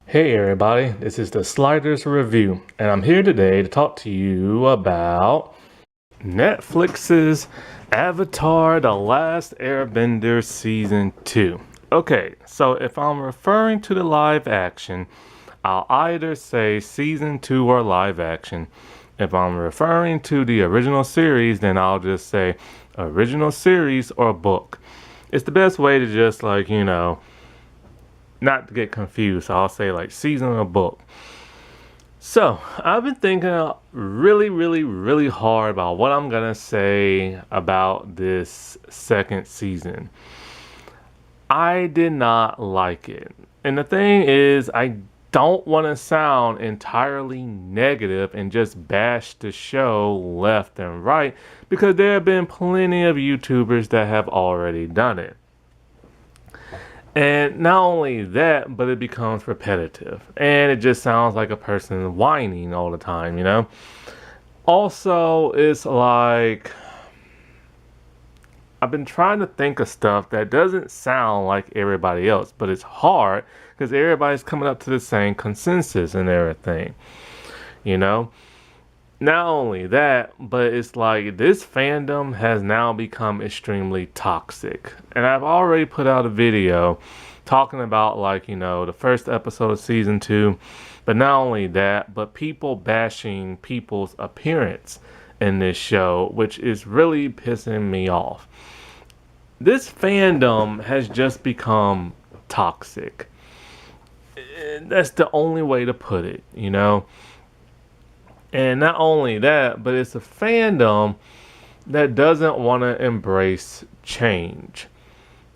Hey everybody, this is the Sliders Review, and I'm here today to talk to you about Netflix's Avatar: The Last Airbender Season 2. Okay, so if I'm referring to the live action, I'll either say Season 2 or live action. If I'm referring to the original series, then I'll just say original series or book. It's the best way to just not to get confused. So I'll say like season or book. So I've been thinking really hard about what I'm gonna say about this second season. I did not like it. And the thing is, I don't want to sound entirely negative and just bash the show left and right because there have been plenty of YouTubers that have already done it. And not only that, but it becomes repetitive. And it just sounds like a person whining all the time. Also, it's like I've been trying to think of stuff that doesn't sound like everybody else, but it's hard because everybody's coming up to the same consensus and everything. You know? Not only that, but it's like this fandom has now become extremely toxic. And I've already put out a video talking about the first episode of season 2. But not only that, but people bashing people's appearance in this show, which is really pissing me off. This fandom has just become toxic. That's the only way to put it. And not only that, but it's a fandom that doesn't want to embrace change.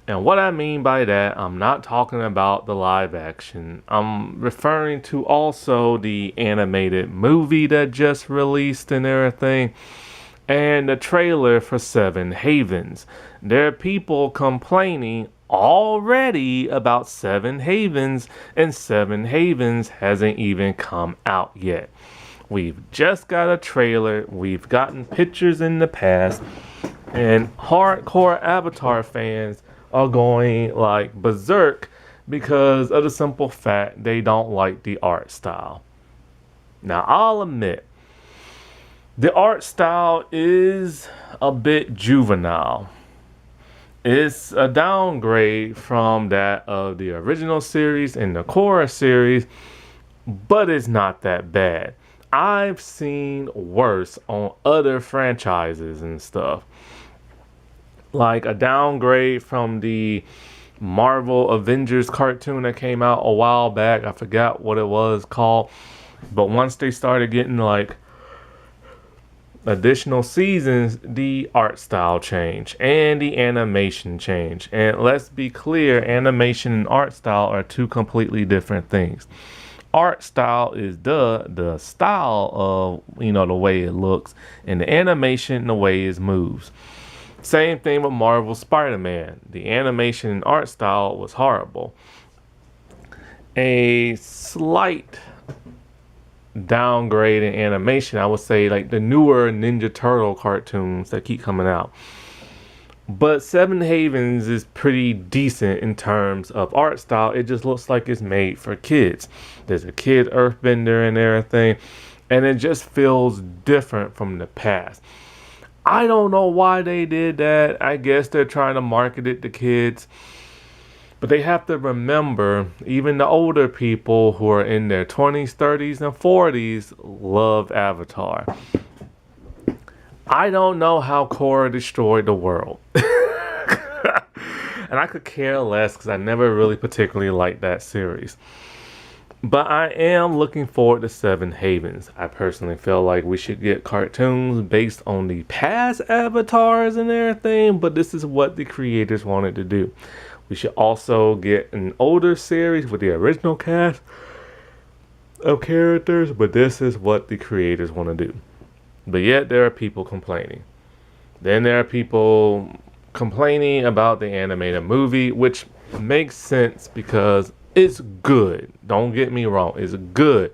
And what I mean by that, I'm not talking about the live action. I'm referring to also the animated movie that just released and everything. And the trailer for Seven Havens. There are people complaining already about Seven Havens, and Seven Havens hasn't even come out yet. We've just got a trailer, we've gotten pictures in the past, and hardcore Avatar fans are going like berserk because of the simple fact they don't like the art style. Now, I'll admit, the art style is a bit juvenile. It's a downgrade from that of the original series and the Korra series, but it's not that bad. I've seen worse on other franchises and stuff. Like a downgrade from the Marvel Avengers cartoon that came out a while back. I forgot what it was called. But once they started getting like additional seasons, the art style changed and the animation changed. And let's be clear, animation and art style are two completely different things. Art style is the style of the way it looks, and the animation the way it moves. Same thing with Marvel Spider-Man. The animation and art style was horrible. A slight downgrade in animation, I would say, like the newer Ninja Turtle cartoons that keep coming out. But Seven Havens is pretty decent in terms of art style. It just looks like it's made for kids. There's a kid earthbender and everything, and it just feels different from the past. I don't know why they did that. I guess they're trying to market it to kids. But they have to remember, even the older people who are in their 20s, 30s, and 40s love Avatar. I don't know how Korra destroyed the world. And I could care less because I never really particularly liked that series. But I am looking forward to Seven Havens. I personally feel like we should get cartoons based on the past avatars and everything, but this is what the creators wanted to do. We should also get an older series with the original cast of characters, but this is what the creators want to do. But yet there are people complaining. Then there are people complaining about the animated movie, which makes sense because it's good. Don't get me wrong. It's good.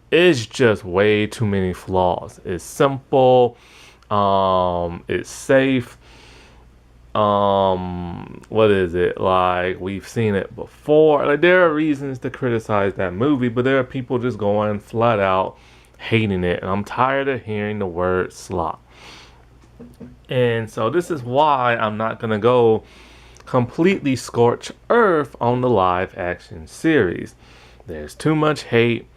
It's just way too many flaws. It's simple. It's safe. what is it? Like, we've seen it before. Like, there are reasons to criticize that movie, but there are people just going flat out hating it. And I'm tired of hearing the word slop. And so this is why I'm not gonna go completely scorch earth on the live action series. There's too much hate.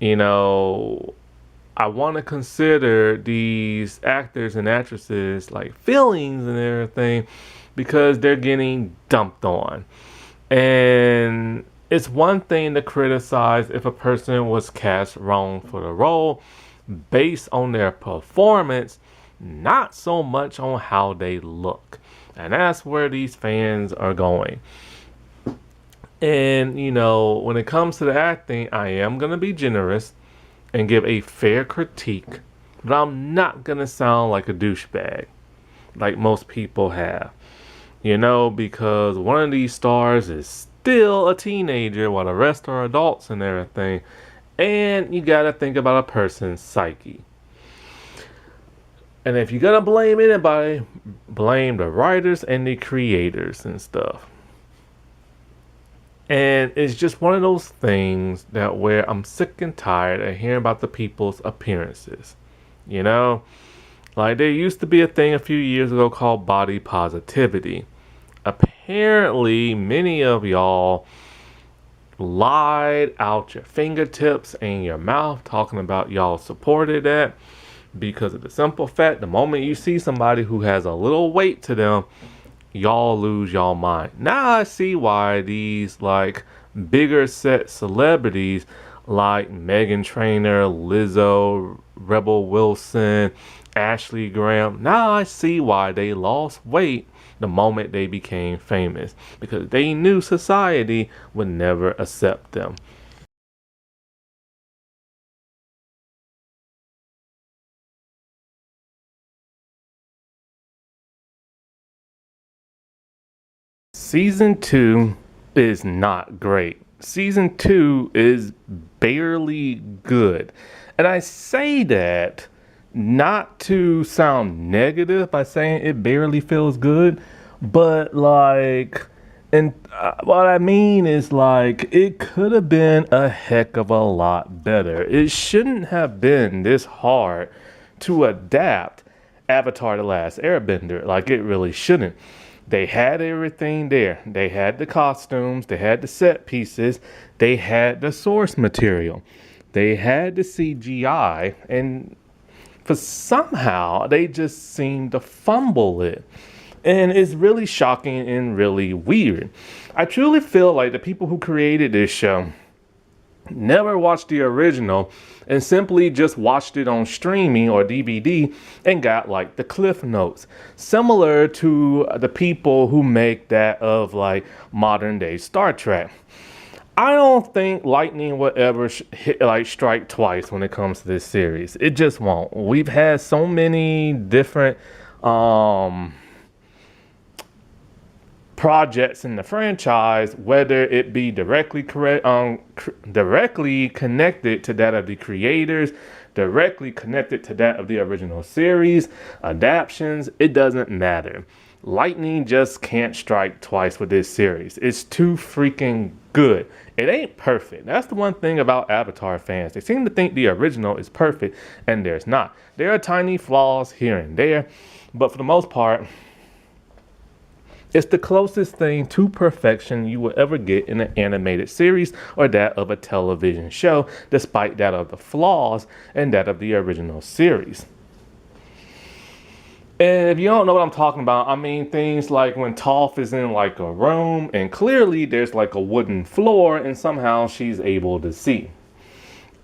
You know, I want to consider these actors and actresses like feelings and everything because they're getting dumped on. And it's one thing to criticize if a person was cast wrong for the role based on their performance, not so much on how they look. And that's where these fans are going. And, when it comes to the acting, I am going to be generous and give a fair critique, but I'm not going to sound like a douchebag like most people have. Because one of these stars is still a teenager while the rest are adults and everything. And you got to think about a person's psyche. And if you're going to blame anybody, blame the writers and the creators and stuff. And it's just one of those things that where I'm sick and tired of hearing about the people's appearances. Like there used to be a thing a few years ago called body positivity. Apparently, many of y'all lied out your fingertips and your mouth talking about y'all supported that because of the simple fact the moment you see somebody who has a little weight to them, y'all lose y'all mind. Now I see why these like bigger set celebrities like Megan Trainor, Lizzo, Rebel Wilson, Ashley Graham, now I see why they lost weight the moment they became famous, because they knew society would never accept them. Season 2 is not great. Season 2 is barely good. And I say that not to sound negative by saying it barely feels good, but like, and what I mean is like, it could have been a heck of a lot better. It shouldn't have been this hard to adapt Avatar: The Last Airbender. Like, it really shouldn't. They had everything there. They had the costumes, they had the set pieces, they had the source material, they had the CGI, and for somehow they just seem to fumble it. And it's really shocking and really weird. I truly feel like the people who created this show never watched the original and simply just watched it on streaming or DVD and got like the cliff notes, similar to the people who make that of like modern day Star Trek. I don't think lightning will ever strike twice when it comes to this series. It just won't. We've had so many different projects in the franchise, whether it be directly connected to that of the creators, directly connected to that of the original series, adaptions, it doesn't matter. Lightning just can't strike twice with this series. It's too freaking good. It ain't perfect. That's the one thing about Avatar fans. They seem to think the original is perfect, and there's not. There are tiny flaws here and there, but for the most part, it's the closest thing to perfection you will ever get in an animated series or that of a television show, despite that of the flaws and that of the original series. And if you don't know what I'm talking about, I mean things like when Toph is in like a room and clearly there's like a wooden floor and somehow she's able to see.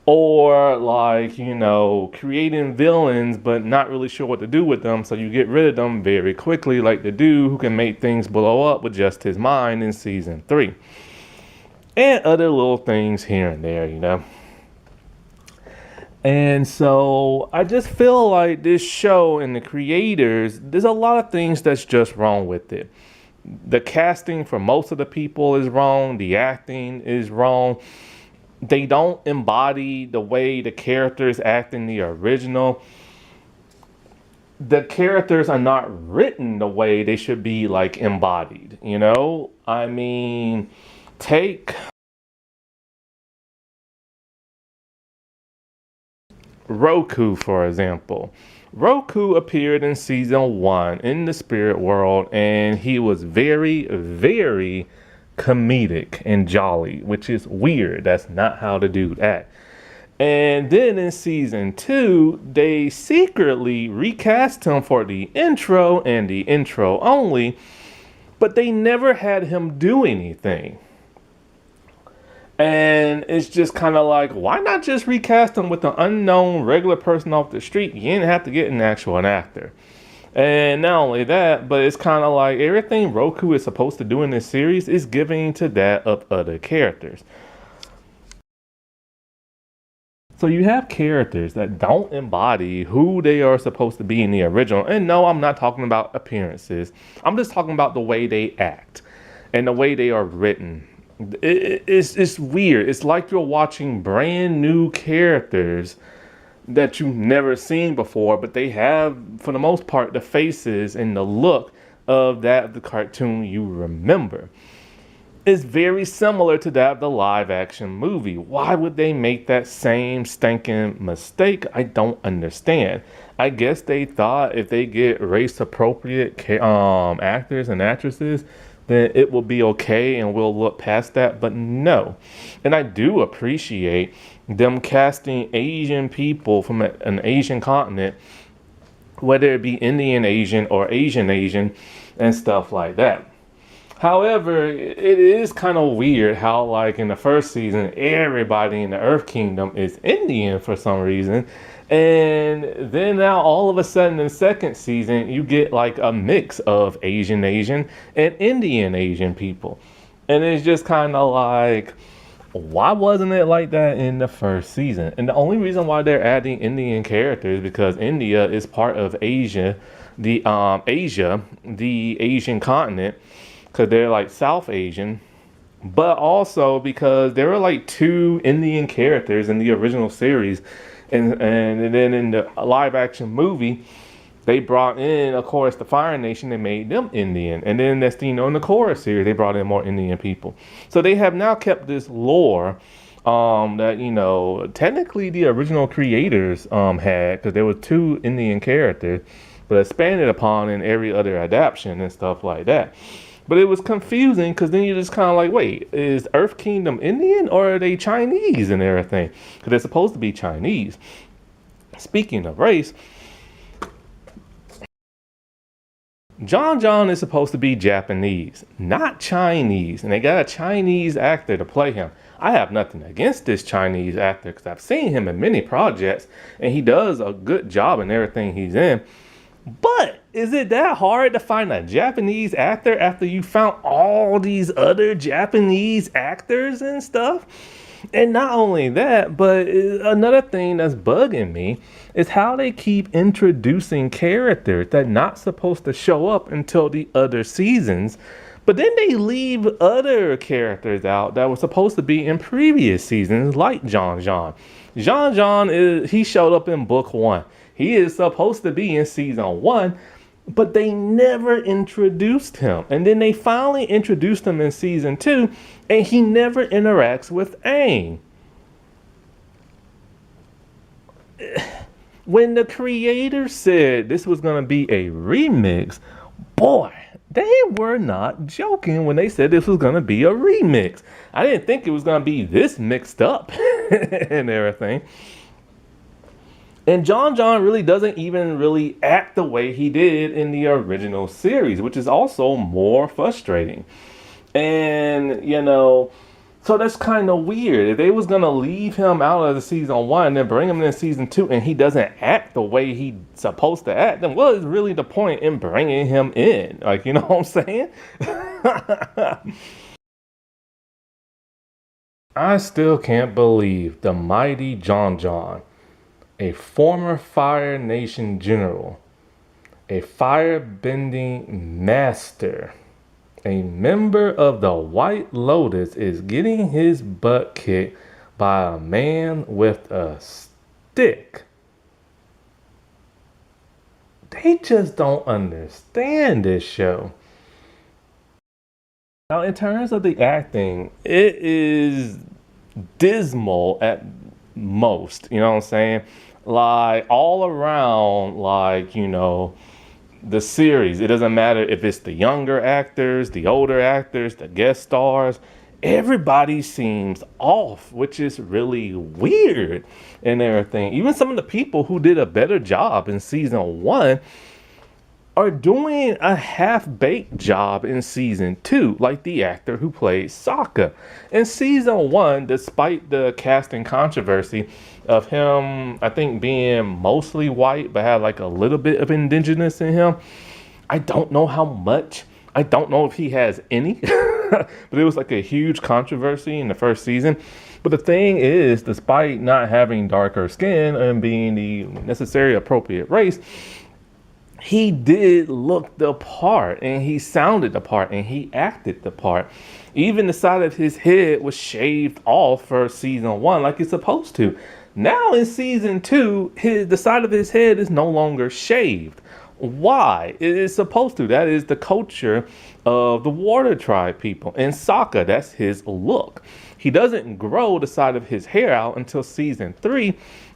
Or like, creating villains but not really sure what to do with them, so you get rid of them very quickly, like the dude who can make things blow up with just his mind in season 3. And other little things here and there. And so I just feel like this show and the creators, there's a lot of things that's just wrong with it. The casting for most of the people is wrong. The acting is wrong. They don't embody the way the characters act in the original. the characters are not written the way they should be like embodied, you know? I mean, take Roku, for example. Roku appeared in season one in the spirit world, and he was very, very comedic and jolly, which is weird. That's not how the dude act. And then in season two, they secretly recast him for the intro and the intro only, but they never had him do anything. And it's just kind of like, why not just recast him with an unknown regular person off the street? You didn't have to get an actual actor. And not only that, but it's kind of like everything Roku is supposed to do in this series is giving to that of other characters. So you have characters that don't embody who they are supposed to be in the original. And no, I'm not talking about appearances. I'm just talking about the way they act and the way they are written. It's weird. It's like you're watching brand new characters that you've never seen before, but they have, for the most part, the faces and the look of that of the cartoon you remember. Is very similar to that of the live action movie. Why would they make that same stinking mistake? I don't understand. I guess they thought if they get race appropriate actors and actresses, then it will be okay and we'll look past that. But no. And I do appreciate them casting Asian people from an Asian continent, whether it be Indian Asian or Asian Asian and stuff like that. However, it is kind of weird how, like, in the first season, everybody in the Earth Kingdom is Indian for some reason. And then now, all of a sudden, in the second season, you get, like, a mix of Asian and Indian people. And it's just kind of like, why wasn't it like that in the first season? And the only reason why they're adding Indian characters is because India is part of Asia, the Asian continent, because they're like South Asian, but also because there were like two Indian characters in the original series, and then in the live action movie, they brought in, of course, the Fire Nation and made them Indian, and then next thing you know, in the Korra series, they brought in more Indian people. So they have now kept this lore that, you know, technically the original creators had, because there were two Indian characters, but expanded upon in every other adaptation and stuff like that. But it was confusing because then you're just kind of like, wait, is Earth Kingdom Indian or are they Chinese and everything? Because they're supposed to be Chinese. Speaking of race, John is supposed to be Japanese, not Chinese. And they got a Chinese actor to play him. I have nothing against this Chinese actor because I've seen him in many projects and he does a good job in everything he's in. But is it that hard to find a Japanese actor after you found all these other Japanese actors and stuff? And not only that, but another thing that's bugging me is how they keep introducing characters that are not supposed to show up until the other seasons. But then they leave other characters out that were supposed to be in previous seasons, like John. He showed up in book one. He is supposed to be in season one, but they never introduced him. And then they finally introduced him in season two, and he never interacts with Aang. When the creator said this was going to be a remix, boy, they were not joking when they said this was going to be a remix. I didn't think it was going to be this mixed up and everything. And John really doesn't even really act the way he did in the original series, which is also more frustrating. And, you know, so that's kind of weird. If they was going to leave him out of the season one and then bring him in season two and he doesn't act the way he's supposed to act, then what is really the point in bringing him in? Like, you know what I'm saying? I still can't believe the mighty John, a former Fire Nation general, a fire-bending master, a member of the White Lotus, is getting his butt kicked by a man with a stick. They just don't understand this show. Now, in terms of the acting, it is dismal at most. You know what I'm saying? Like all around, the series. It doesn't matter if it's the younger actors, the older actors, the guest stars. Everybody seems off, which is really weird and everything. Even some of the people who did a better job in season one are doing a half-baked job in season two, like the actor who played Sokka. In season one, despite the casting controversy of him, I think being mostly white, but had like a little bit of indigenous in him, I don't know how much. I don't know if he has any, but it was like a huge controversy in the first season. But the thing is, despite not having darker skin and being the necessary appropriate race, he did look the part, and he sounded the part, and he acted the part. Even the side of his head was shaved off for season one like it's supposed to. Now in season two, the side of his head is no longer shaved. Why? It is supposed to. That is the culture of the Water Tribe people. And Sokka, that's his look. He doesn't grow the side of his hair out until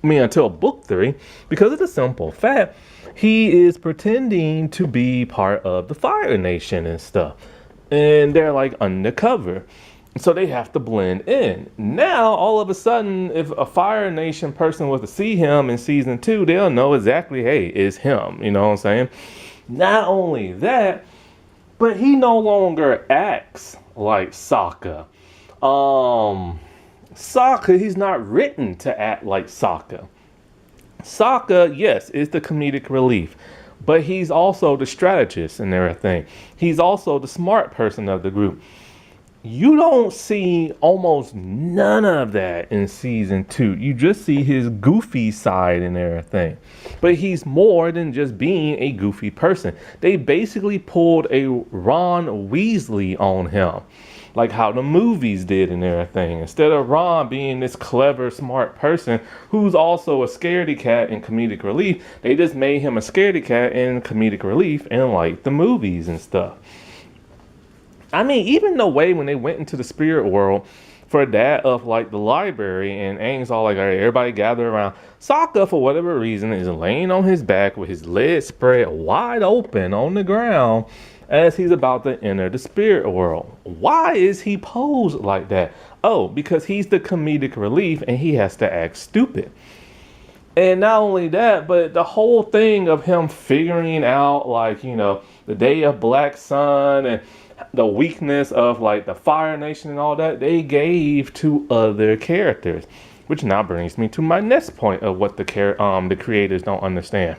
until book three, because of the simple fact he is pretending to be part of the Fire Nation and stuff. And they're like undercover. So they have to blend in. Now, all of a sudden, if a Fire Nation person was to see him in season two, they'll know exactly, hey, it's him. You know what I'm saying? Not only that, but he no longer acts like Sokka. Sokka, he's not written to act like Sokka. Sokka, yes, is the comedic relief, but he's also the strategist and everything. He's also the smart person of the group. You don't see almost none of that in season two. You just see his goofy side and everything. But he's more than just being a goofy person. They basically pulled a Ron Weasley on him, like how the movies did and everything. Instead of Ron being this clever, smart person who's also a scaredy cat in comedic relief, they just made him a scaredy cat in comedic relief in like the movies and stuff. I mean, even the way when they went into the spirit world for that of like the library, and Aang's all like, all right, everybody gather around. Sokka, for whatever reason, is laying on his back with his legs spread wide open on the ground as he's about to enter the spirit world. Why is he posed like that? Oh, because he's the comedic relief and he has to act stupid. And not only that, but the whole thing of him figuring out, the day of Black Sun and the weakness of like the Fire Nation and all that, they gave to other characters, which now brings me to my next point of what the creators don't understand.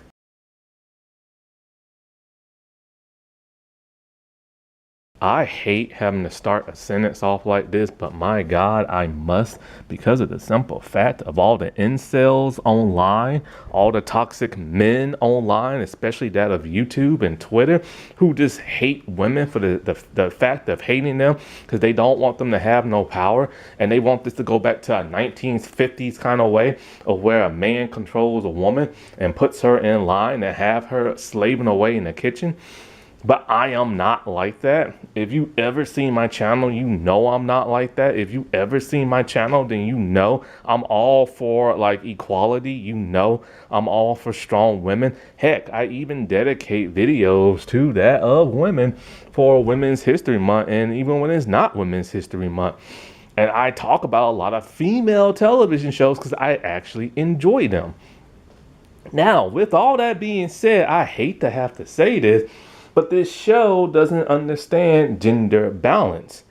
I hate having to start a sentence off like this, but my God, I must, because of the simple fact of all the incels online, all the toxic men online, especially that of YouTube and Twitter, who just hate women for the fact of hating them because they don't want them to have no power, and they want this to go back to a 1950s kind of way of where a man controls a woman and puts her in line and have her slaving away in the kitchen. But I am not like that. If you ever seen my channel, you know I'm not like that. If you ever seen my channel, then you know I'm all for like equality. You know I'm all for strong women. Heck, I even dedicate videos to that of women for Women's History Month, and even when it's not Women's History Month. And I talk about a lot of female television shows because I actually enjoy them. Now, with all that being said, I hate to have to say this, but this show doesn't understand gender balance.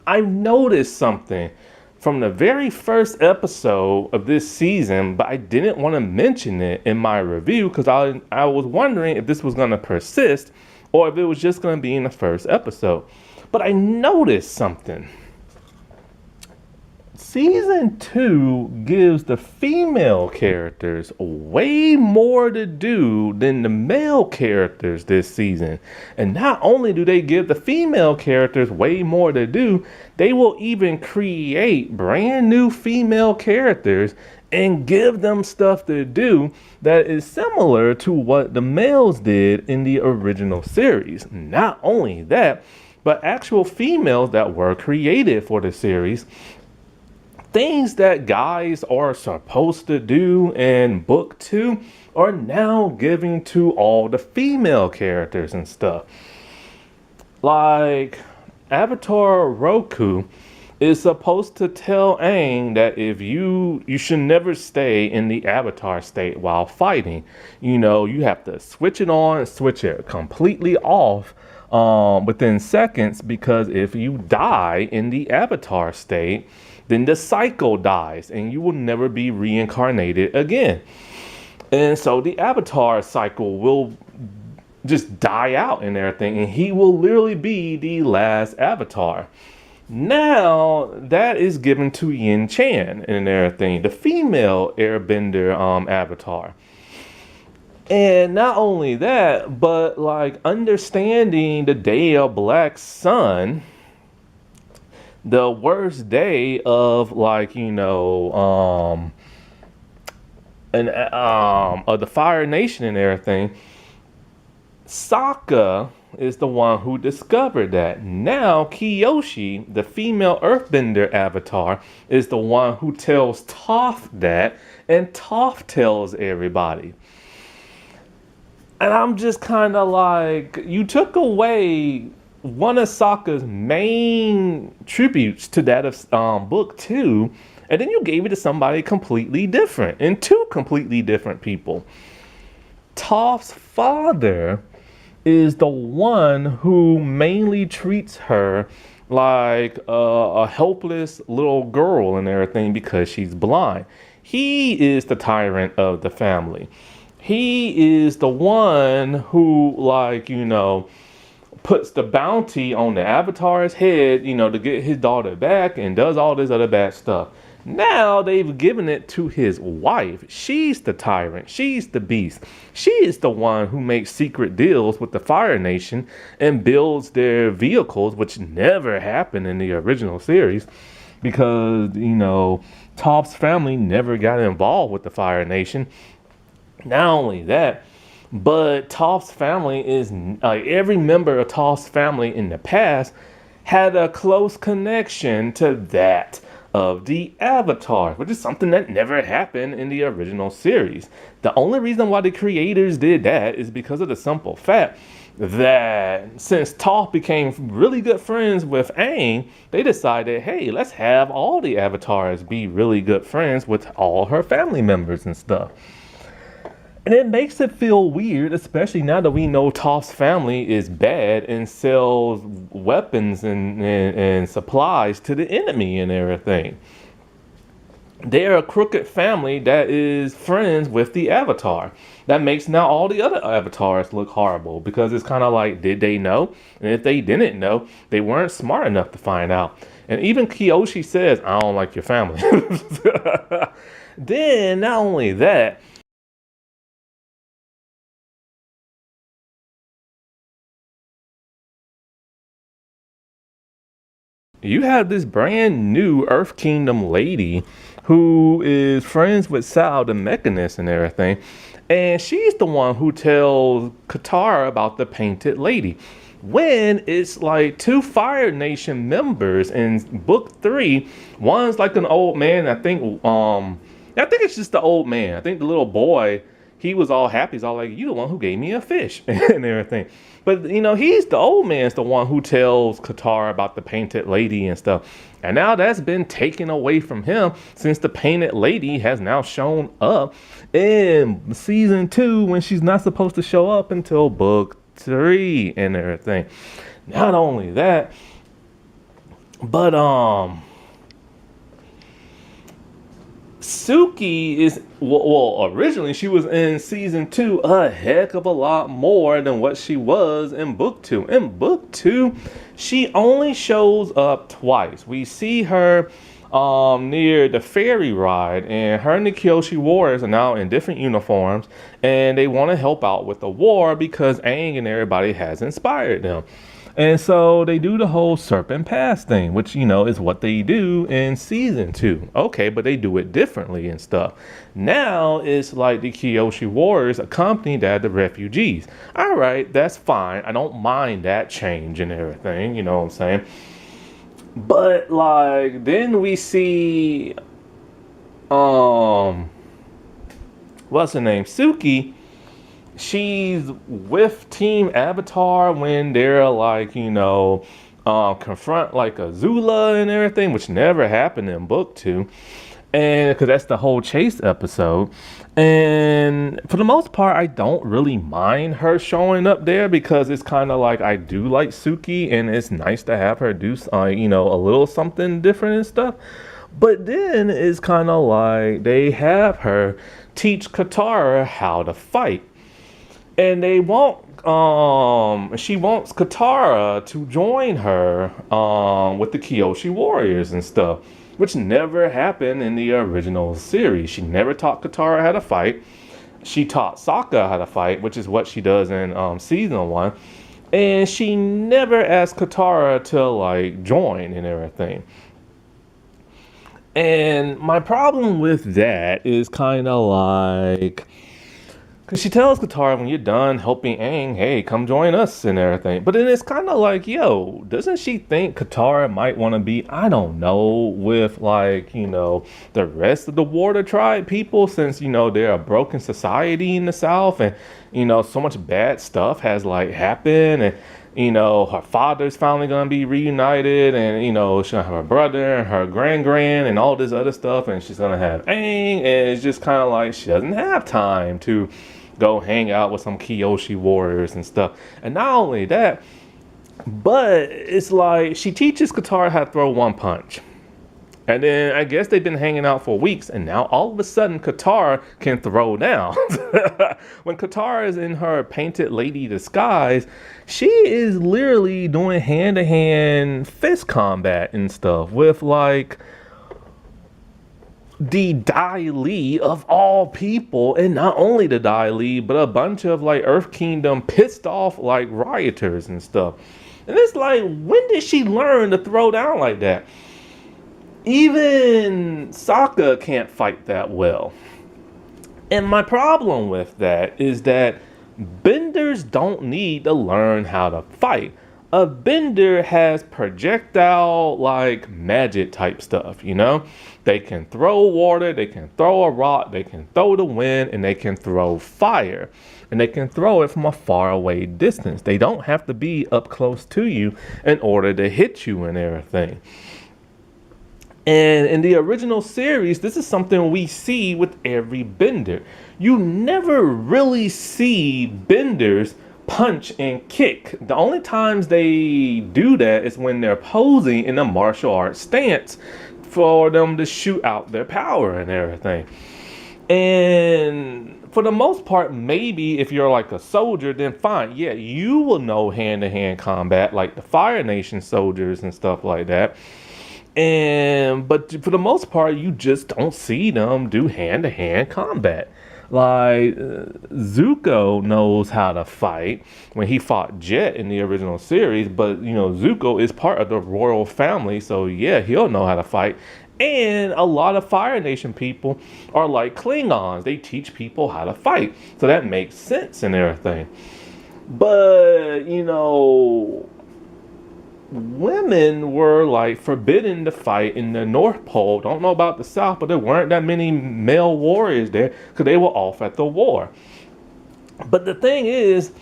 I noticed something from the very first episode of this season, but I didn't want to mention it in my review because I was wondering if this was going to persist or if it was just going to be in the first episode. But I noticed something. Season 2 gives the female characters way more to do than the male characters this season. And not only do they give the female characters way more to do, they will even create brand new female characters and give them stuff to do that is similar to what the males did in the original series. Not only that, but actual females that were created for the series, things that guys are supposed to do in book 2 are now giving to all the female characters and stuff. Like Avatar Roku is supposed to tell Aang that if you should never stay in the avatar state while fighting. You know, you have to switch it on and switch it completely off within seconds, because if you die in the avatar state, then the cycle dies and you will never be reincarnated again. And so the avatar cycle will just die out and everything, and he will literally be the last avatar. Now that is given to Yin Chan and everything, the female airbender avatar. And not only that, but like understanding the day of Black Sun, the worst day of, like, you know, of the Fire Nation and everything, Sokka is the one who discovered that. Now Kyoshi, the female earthbender avatar, is the one who tells Toph that, and Toph tells everybody. And I'm just kind of like, you took away one of Sokka's main tributes to that of book 2, and then you gave it to somebody completely different, and two completely different people. Toph's father is the one who mainly treats her like a helpless little girl and everything because she's blind. He is the tyrant of the family. He is the one who, like, you know, puts the bounty on the avatar's head, you know, to get his daughter back, and does all this other bad stuff. Now they've given it to his wife. She's the tyrant. She's the beast. She is the one who makes secret deals with the Fire Nation and builds their vehicles, which never happened in the original series because, you know, Toph's family never got involved with the Fire Nation. Not only that, but Toph's family is, every member of Toph's family in the past had a close connection to that of the Avatar, which is something that never happened in the original series. The only reason why the creators did that is because of the simple fact that since Toph became really good friends with Aang, they decided, hey, let's have all the Avatars be really good friends with all her family members and stuff. And it makes it feel weird, especially now that we know Toph's family is bad and sells weapons and supplies to the enemy and everything. They're a crooked family that is friends with the Avatar. That makes now all the other Avatars look horrible, because it's kind of like, did they know? And if they didn't know, they weren't smart enough to find out. And even Kyoshi says, I don't like your family. Then, not only that, you have this brand new Earth Kingdom lady who is friends with Sal the Mechanist and everything. And she's the one who tells Katara about the Painted Lady. When it's like two Fire Nation members in book 3, one's like an old man. I think it's just the old man. I think the little boy, he was all happy. He's all like, you the one who gave me a fish and everything. But, you know, he's the old man's the one who tells Katara about the Painted Lady and stuff. And now that's been taken away from him since the Painted Lady has now shown up in season 2 when she's not supposed to show up until book 3 and everything. Not only that, but Suki is, well, originally she was in season 2 a heck of a lot more than what she was in book 2. In book 2, she only shows up twice. We see her near the ferry ride, and her and the Kyoshi Warriors are now in different uniforms, and they want to help out with the war because Aang and everybody has inspired them. And so they do the whole Serpent Pass thing, which, is what they do in season 2. Okay, but they do it differently and stuff. Now it's like the Kyoshi Warriors accompanied the refugees. All right, that's fine. I don't mind that change and everything, you know what I'm saying? But like then we see what's her name? Suki. She's with Team Avatar when they're like, confront like Azula and everything, which never happened in book 2. And because that's the whole chase episode. And for the most part, I don't really mind her showing up there because it's kind of like I do like Suki and it's nice to have her do, a little something different and stuff. But then it's kind of like they have her teach Katara how to fight. And she wants Katara to join her with the Kyoshi Warriors and stuff, which never happened in the original series. She never taught Katara how to fight. She taught Sokka how to fight, which is what she does in season 1. And she never asked Katara to like join and everything. And my problem with that is kind of like, because she tells Katara when you're done helping Aang, hey, come join us and everything. But then it's kind of like, yo, doesn't she think Katara might want to be, I don't know, with like, the rest of the Water Tribe people since, they're a broken society in the South and, so much bad stuff has like happened and, her father's finally going to be reunited and, she's going to have her brother and her grand and all this other stuff and she's going to have Aang and it's just kind of like she doesn't have time to go hang out with some Kyoshi Warriors and stuff. And not only that, but it's like she teaches Katara how to throw one punch. And then I guess they've been hanging out for weeks and now all of a sudden Katara can throw now. When Katara is in her painted lady disguise, she is literally doing hand-to-hand fist combat and stuff with like the Dai Li of all people, and not only the Dai Li, but a bunch of like Earth Kingdom pissed off like rioters and stuff. And it's like, when did she learn to throw down like that? Even Sokka can't fight that well. And my problem with that is that benders don't need to learn how to fight. A bender has projectile like magic type stuff, They can throw water, they can throw a rock, they can throw the wind, and they can throw fire. And they can throw it from a far away distance. They don't have to be up close to you in order to hit you and everything. And in the original series, this is something we see with every bender. You never really see benders punch and kick. The only times they do that is when they're posing in a martial arts stance for them to shoot out their power and everything. And for the most part, maybe if you're like a soldier, then fine. Yeah, you will know hand-to-hand combat like the Fire Nation soldiers and stuff like that. But for the most part, you just don't see them do hand-to-hand combat. Like, Zuko knows how to fight when he fought Jet in the original series, but, Zuko is part of the royal family, so yeah, he'll know how to fight. And a lot of Fire Nation people are like Klingons. They teach people how to fight, so that makes sense and everything. But, women were like forbidden to fight in the North Pole. Don't know about the South, but there weren't that many male warriors there because they were off at the war. But the thing is,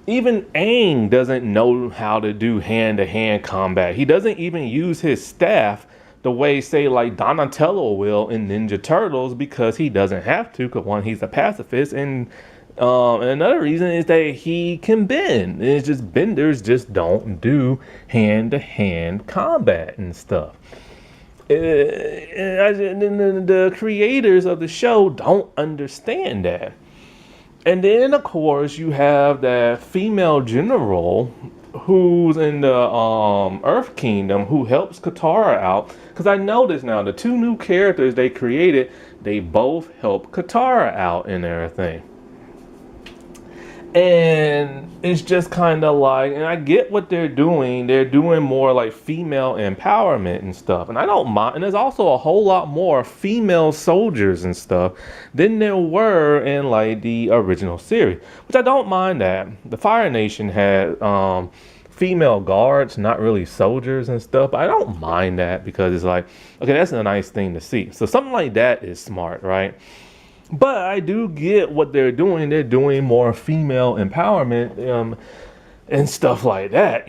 even Aang doesn't know how to do hand-to-hand combat. He doesn't even use his staff the way, say, like Donatello will in Ninja Turtles because he doesn't have to, because one, he's a pacifist, and another reason is that he can bend. It's just benders just don't do hand-to-hand combat and stuff. The creators of the show don't understand that. And then, of course, you have that female general who's in the Earth Kingdom who helps Katara out. Because I noticed now the two new characters they created, they both help Katara out and everything. And it's just kind of like, and I get what they're doing. They're doing more like female empowerment and stuff. And I don't mind. And there's also a whole lot more female soldiers and stuff than there were in like the original series, which I don't mind that. The Fire Nation had female guards, not really soldiers and stuff. But I don't mind that because it's like, okay, that's a nice thing to see. So something like that is smart, right? But I do get what they're doing. They're doing more female empowerment and stuff like that,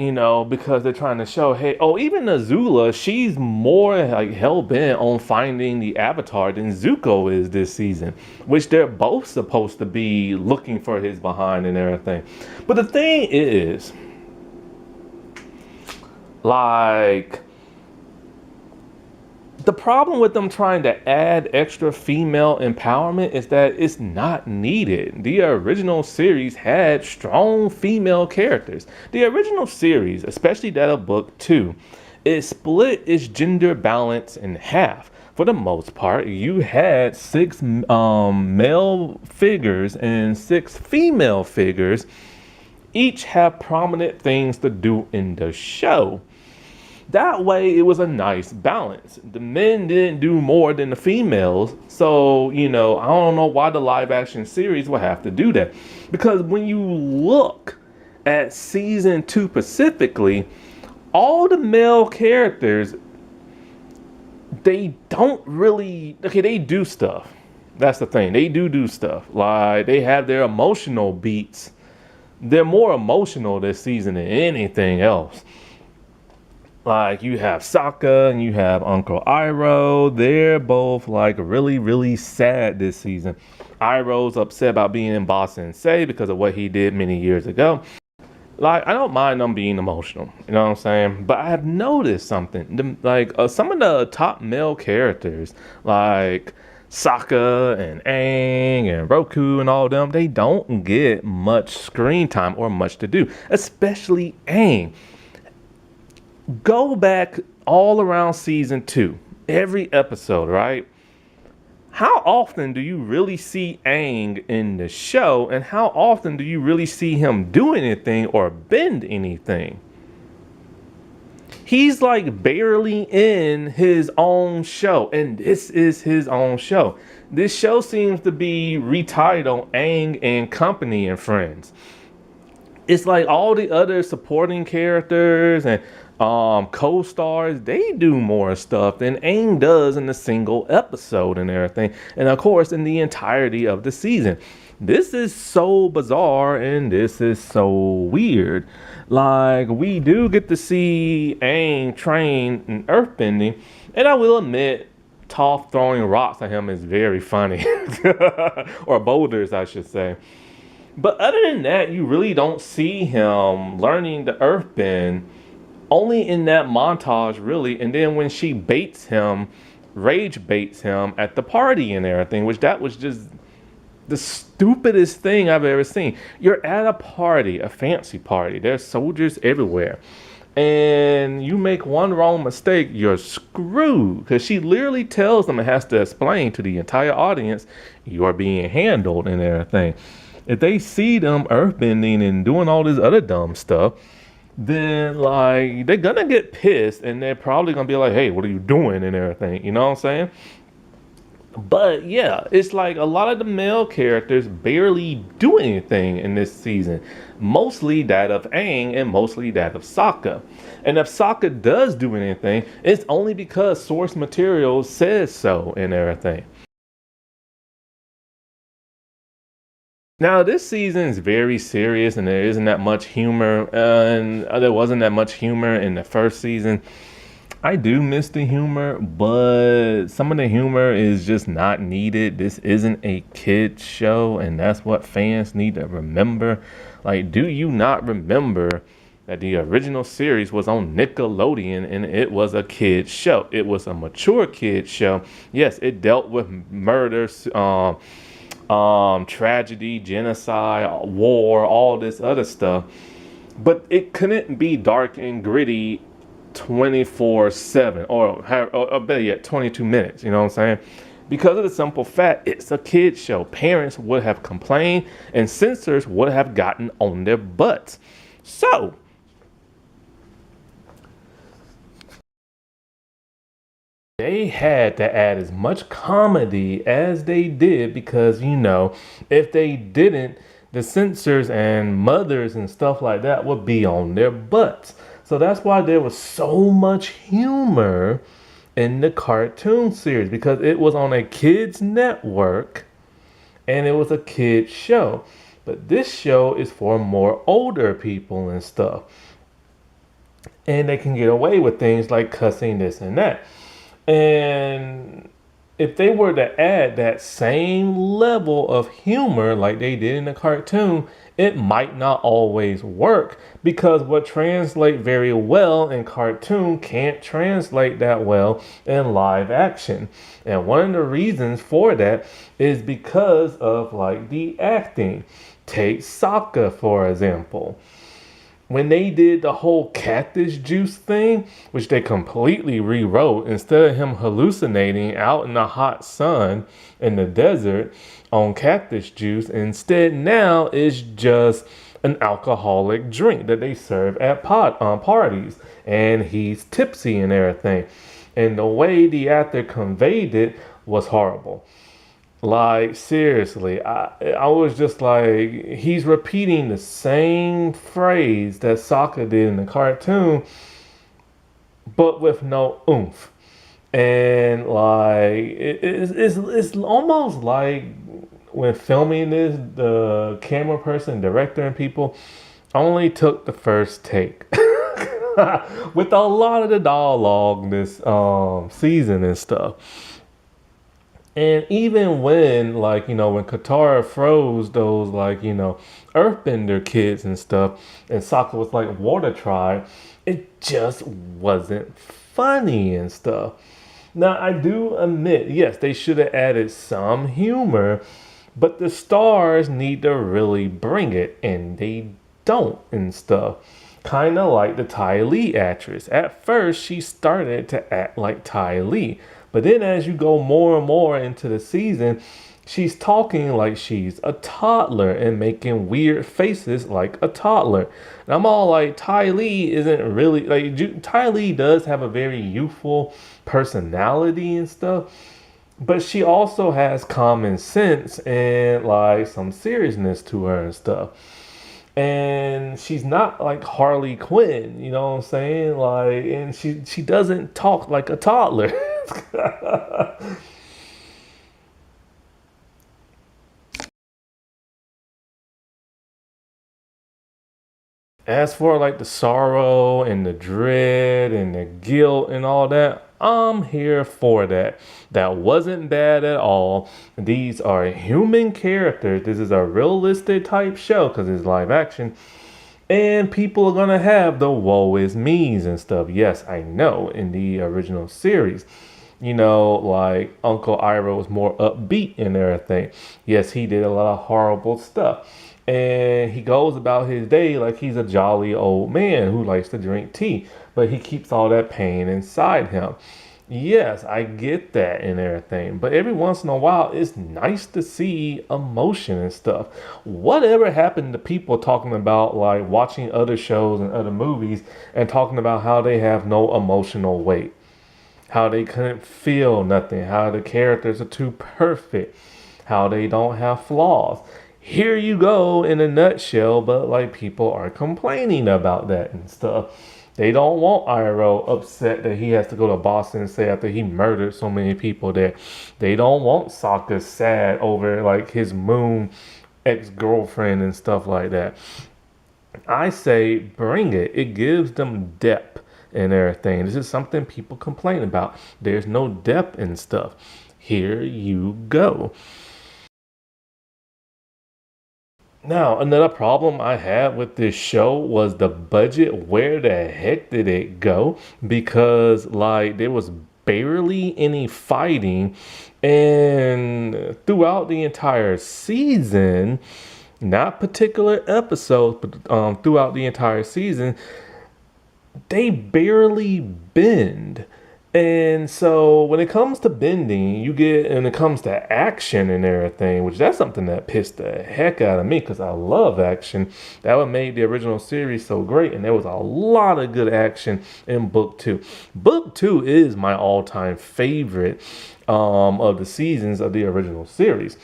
because they're trying to show, hey, oh, even Azula, she's more like hell-bent on finding the Avatar than Zuko is this season, which they're both supposed to be looking for his behind and everything. But the thing is, like, the problem with them trying to add extra female empowerment is that it's not needed. The original series had strong female characters. The original series, especially that of Book 2, it split its gender balance in half. For the most part, you had 6 male figures and 6 female figures. Each have prominent things to do in the show. That way, it was a nice balance. The men didn't do more than the females. So, I don't know why the live action series will have to do that. Because when you look at season 2 specifically, all the male characters, they don't really, okay, they do stuff. That's the thing. They do stuff. Like, they have their emotional beats. They're more emotional this season than anything else. Like, you have Sokka and you have Uncle Iroh. They're both like really, really sad this season. Iroh's upset about being in Ba Sing Se because of what he did many years ago. Like, I don't mind them being emotional, you know what I'm saying? But I have noticed something. Some of the top male characters, like Sokka and Aang and Roku and all them, they don't get much screen time or much to do, especially Aang. Go back all around season 2, every episode, right? How often do you really see Aang in the show, and how often do you really see him do anything or bend anything? He's like barely in his own show, and this is his own show. This show seems to be retitled Aang and Company and Friends. It's like all the other supporting characters and co-stars, they do more stuff than Aang does in a single episode and everything. And of course, in the entirety of the season. This is so bizarre and this is so weird. Like, we do get to see Aang train in earthbending, and I will admit, Toph throwing rocks at him is very funny. Or boulders, I should say. But other than that, you really don't see him learning the earthbend. Only in that montage, really. And then when she baits him, rage baits him at the party and everything, which that was just the stupidest thing I've ever seen. You're at a party, a fancy party. There's soldiers everywhere. And you make one wrong mistake, you're screwed. Because she literally tells them and has to explain to the entire audience, you're being handled and everything. If they see them earthbending and doing all this other dumb stuff, then like they're gonna get pissed and they're probably gonna be like, hey, what are you doing and everything, you know what I'm saying? But yeah, it's like a lot of the male characters barely do anything in this season. Mostly that of Aang and mostly that of Sokka. And if Sokka does do anything, it's only because source material says so and everything. Now, this season is very serious and there isn't that much humor, and there wasn't that much humor in the first season. I do miss the humor, but some of the humor is just not needed. This isn't a kid's show, and that's what fans need to remember. Like, do you not remember that the original series was on Nickelodeon and it was a kid's show? It was a mature kid's show. Yes, it dealt with murders, tragedy, genocide, war, all this other stuff. but it couldn't be dark and gritty 24/7 or better yet 22 minutes, you know what I'm saying? Because of the simple fact it's a kid show. Parents would have complained and censors would have gotten on their butts. So they had to add as much comedy as they did because, if they didn't, the censors and mothers and stuff like that would be on their butts. So that's why there was so much humor in the cartoon series because it was on a kids network and it was a kids show. But this show is for more older people and stuff. And they can get away with things like cussing this and that. And if they were to add that same level of humor like they did in the cartoon, it might not always work because what translate very well in cartoon can't translate that well in live action. And one of the reasons for that is because of like the acting. Take Sokka for example. When they did the whole cactus juice thing, which they completely rewrote, instead of him hallucinating out in the hot sun in the desert on cactus juice, instead now it's just an alcoholic drink that they serve at parties, and he's tipsy and everything. And the way the actor conveyed it was horrible. Like seriously, I was just like, he's repeating the same phrase that Sokka did in the cartoon, but with no oomph. And like it's almost like when filming this, the camera person, director, and people only took the first take. With a lot of the dialogue this season and stuff. And even when, like, when Katara froze those, like, earthbender kids and stuff, and Sokka was like, Water Tribe, it just wasn't funny and stuff. Now, I do admit, yes, they should have added some humor, but the stars need to really bring it, and they don't and stuff. Kind of like the Ty Lee actress. At first, she started to act like Ty Lee. But then as you go more and more into the season, she's talking like she's a toddler and making weird faces like a toddler. And I'm all like, Ty Lee isn't really, like, Ty Lee does have a very youthful personality and stuff. But she also has common sense and like some seriousness to her and stuff. And she's not like Harley Quinn, you know what I'm saying? Like, and she doesn't talk like a toddler. As for like the sorrow and the dread and the guilt and all that, I'm here for that. That wasn't bad at all. These are human characters. This is a realistic type show because it's live action. And people are gonna have the woe is me's and stuff. Yes, I know in the original series. Like Uncle Iroh was more upbeat and everything. Yes, he did a lot of horrible stuff. And he goes about his day like he's a jolly old man who likes to drink tea, but he keeps all that pain inside him. Yes, I get that and everything, but every once in a while, it's nice to see emotion and stuff. Whatever happened to people talking about like watching other shows and other movies and talking about how they have no emotional weight, how they couldn't feel nothing, how the characters are too perfect, how they don't have flaws. Here you go in a nutshell, but like people are complaining about that and stuff. They don't want Iroh upset that he has to go to Boston and say after he murdered so many people there. They don't want Sokka sad over like his moon ex-girlfriend and stuff like that. I say bring it. It gives them depth and everything. This is something people complain about. There's no depth in stuff. Here you go. Now, another problem I had with this show was the budget. Where the heck did it go? Because, like, there was barely any fighting, and throughout the entire season, not particular episodes, but throughout the entire season, they barely bend. And so when it comes to bending, and it comes to action and everything, which that's something that pissed the heck out of me because I love action. That what made the original series so great. And there was a lot of good action in book two. Book two is my all-time favorite of the seasons of the original series.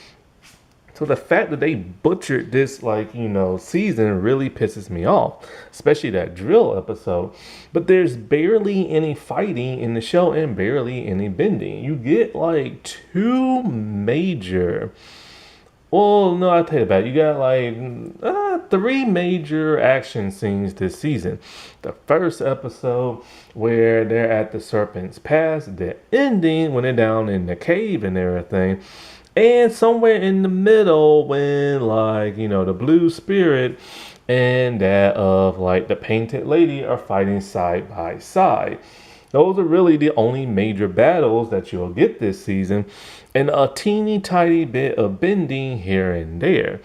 So the fact that they butchered this, season really pisses me off, especially that drill episode. But there's barely any fighting in the show and barely any bending. You get like two major. Well, no, I tell you about it. You got three major action scenes this season. The first episode where they're at the Serpent's Pass, the ending when they're down in the cave and everything. And somewhere in the middle when the blue spirit and that of the painted lady are fighting side by side. Those are really the only major battles that you'll get this season, and a teeny tiny bit of bending here and there.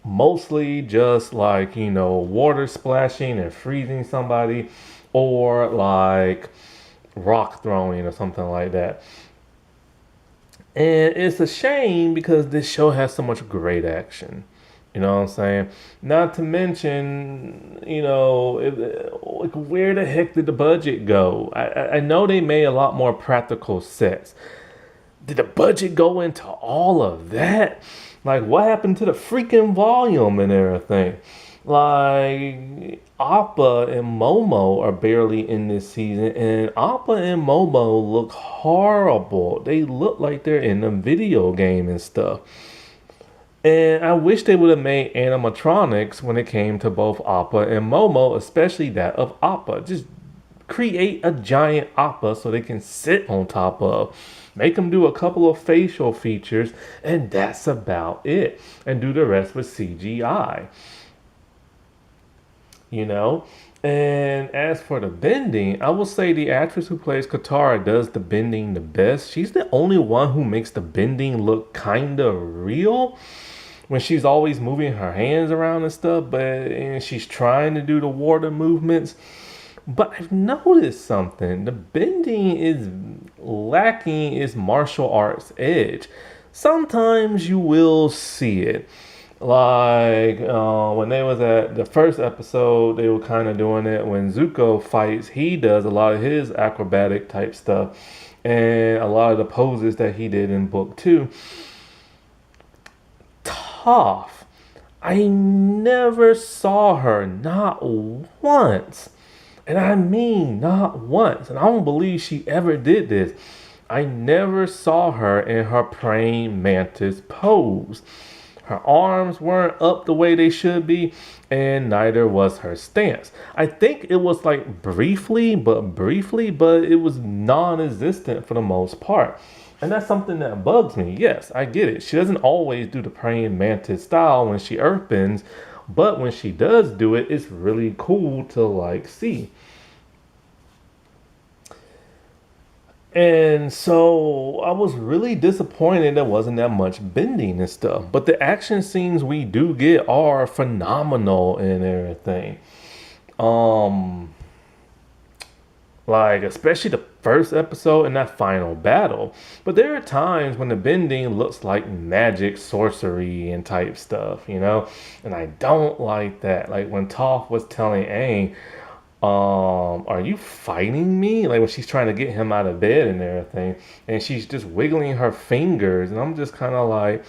Mostly just water splashing and freezing somebody, or rock throwing or something like that. And it's a shame because this show has so much great action. You know what I'm saying? Not to mention, where the heck did the budget go? I know they made a lot more practical sets. Did the budget go into all of that? What happened to the freaking volume and everything? Appa and Momo are barely in this season, and Appa and Momo look horrible. They look like they're in a video game and stuff. And I wish they would have made animatronics when it came to both Appa and Momo, especially that of Appa. Just create a giant Appa so they can sit on top of. Make them do a couple of facial features, and that's about it. And do the rest with CGI. And as for the bending, I will say the actress who plays Katara does the bending the best. She's the only one who makes the bending look kind of real when she's always moving her hands around and stuff, and she's trying to do the water movements. But I've noticed something. The bending is lacking its martial arts edge. Sometimes you will see it. When they was at the first episode, they were kind of doing it. When Zuko fights, he does a lot of his acrobatic type stuff and a lot of the poses that he did in book two. Toph, I never saw her, not once. And I mean not once. And I don't believe she ever did this. I never saw her in her praying mantis pose. Her arms weren't up the way they should be, and neither was her stance. I think it was briefly, but it was non-existent for the most part. And that's something that bugs me. Yes, I get it. She doesn't always do the praying mantis style when she earthbends, but when she does do it, it's really cool to see. And so I was really disappointed there wasn't that much bending and stuff. But the action scenes we do get are phenomenal and everything. Especially the first episode and that final battle. But there are times when the bending looks like magic, sorcery, and type stuff, And I don't like that. When Toph was telling Aang, are you fighting me? When she's trying to get him out of bed and everything, and she's just wiggling her fingers, and I'm just kind of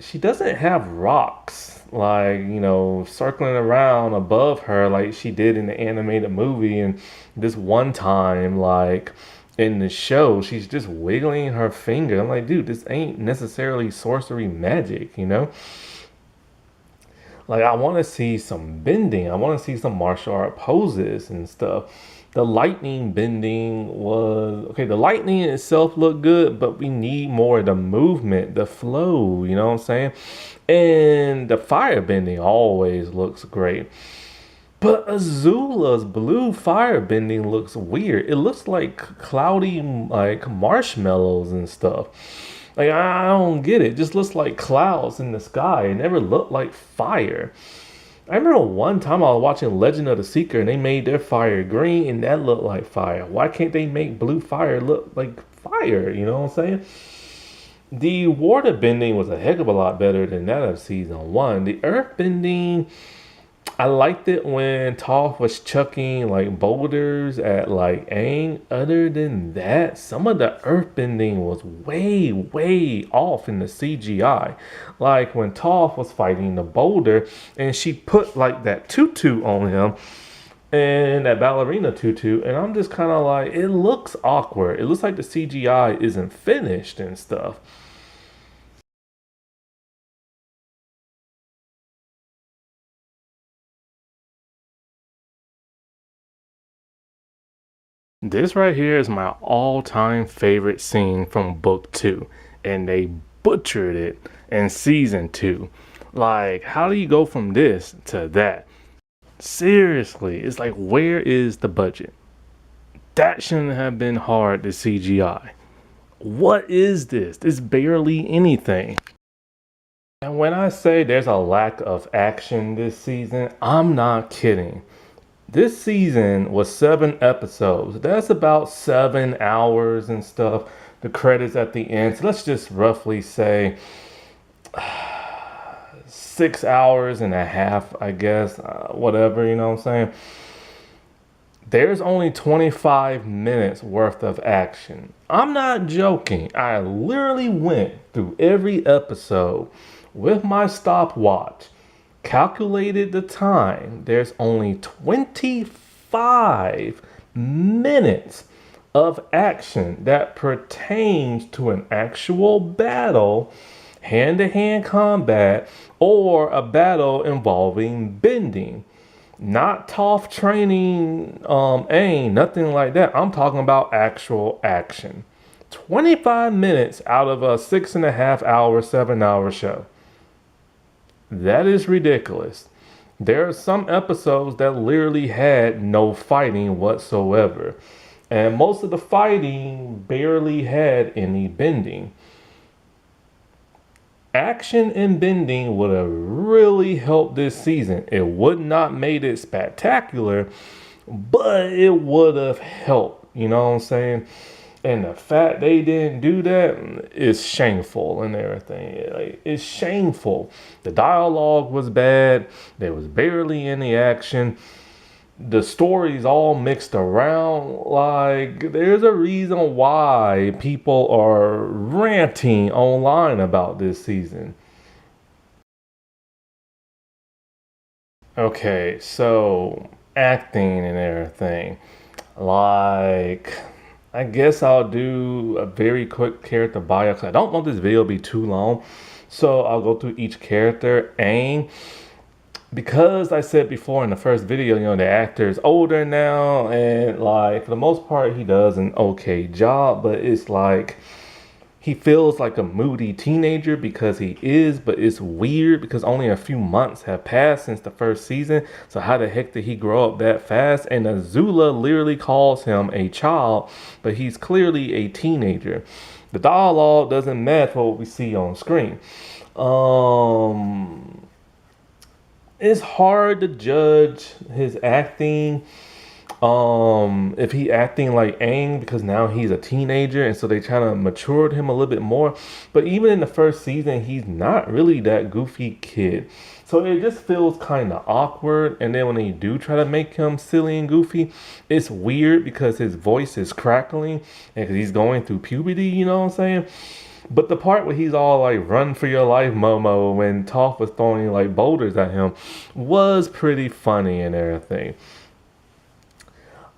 she doesn't have rocks, circling around above her like she did in the animated movie, and this one time, in the show, she's just wiggling her finger. I'm dude, this ain't necessarily sorcery magic, I want to see some bending. I want to see some martial art poses and stuff. The lightning bending was... Okay, the lightning itself looked good, but we need more of the movement, the flow, you know what I'm saying? And the fire bending always looks great. But Azula's blue fire bending looks weird. It looks like cloudy, marshmallows and stuff. Like, I don't get it. It just looks like clouds in the sky. It never looked like fire. I remember one time I was watching Legend of the Seeker and they made their fire green and that looked like fire. Why can't they make blue fire look like fire? You know what I'm saying? The water bending was a heck of a lot better than that of season one. The earth bending, I liked it when Toph was chucking like boulders at like Aang. Other than that, some of the earthbending was way, way off in the CGI. Like when Toph was fighting the boulder and she put like that tutu on him and that ballerina tutu, and I'm just kind of like, it looks awkward. It looks like the CGI isn't finished and stuff. This right here is my all-time favorite scene from book two, and they butchered it in season two. Like, how do you go from this to that? Seriously, it's like, where is the budget? That shouldn't have been hard to CGI. What is this? It's barely anything. And when I say there's a lack of action this season, I'm not kidding. This season was 7 episodes. That's about 7 hours and stuff. The credits at the end. So let's just roughly say 6 hours and a half, I guess. Whatever, you know what I'm saying? There's only 25 minutes worth of action. I'm not joking. I literally went through every episode with my stopwatch, calculated the time. There's only 25 minutes of action that pertains to an actual battle, hand-to-hand combat, or a battle involving bending. Not Toph training Aang, nothing like that. I'm talking about actual action. 25 minutes out of a 6.5 hour, 7 hour show. That is ridiculous. There are some episodes that literally had no fighting whatsoever. And most of the fighting barely had any bending. Action and bending would have really helped this season. It would not made it spectacular, but it would have helped. You know what I'm saying? And the fact they didn't do that is shameful and everything. Like, it's shameful. The dialogue was bad. There was barely any action. The story's all mixed around. Like, there's a reason why people are ranting online about this season. Okay, so acting and everything. Like, I guess I'll do a very quick character bio because I don't want this video to be too long. So I'll go through each character. Aang, because I said before in the first video, you know, the actor is older now, and like for the most part, he does an okay job, but it's like he feels like a moody teenager because he is, but it's weird because only a few months have passed since the first season. So how the heck did he grow up that fast? And Azula literally calls him a child, but he's clearly a teenager. The dialogue doesn't match what we see on screen. It's hard to judge his acting. If he acting like Aang because now he's a teenager and so they try to matured him a little bit more. But even in the first season, he's not really that goofy kid. So it just feels kind of awkward. And then when they do try to make him silly and goofy, it's weird because his voice is crackling and he's going through puberty, you know what I'm saying? But the part where he's all like, run for your life, Momo, when Toph was throwing like boulders at him was pretty funny and everything.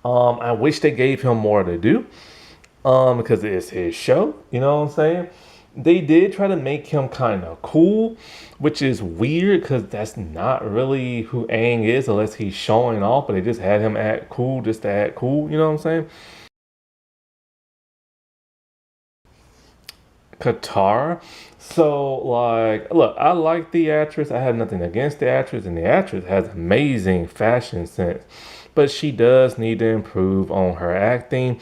I wish they gave him more to do because it's his show, you know what I'm saying? They did try to make him kind of cool, which is weird because that's not really who Aang is unless he's showing off, but they just had him act cool just to act cool, you know what I'm saying? Qatar. So, like, look, I like the actress. I have nothing against the actress, and the actress has amazing fashion sense. But she does need to improve on her acting.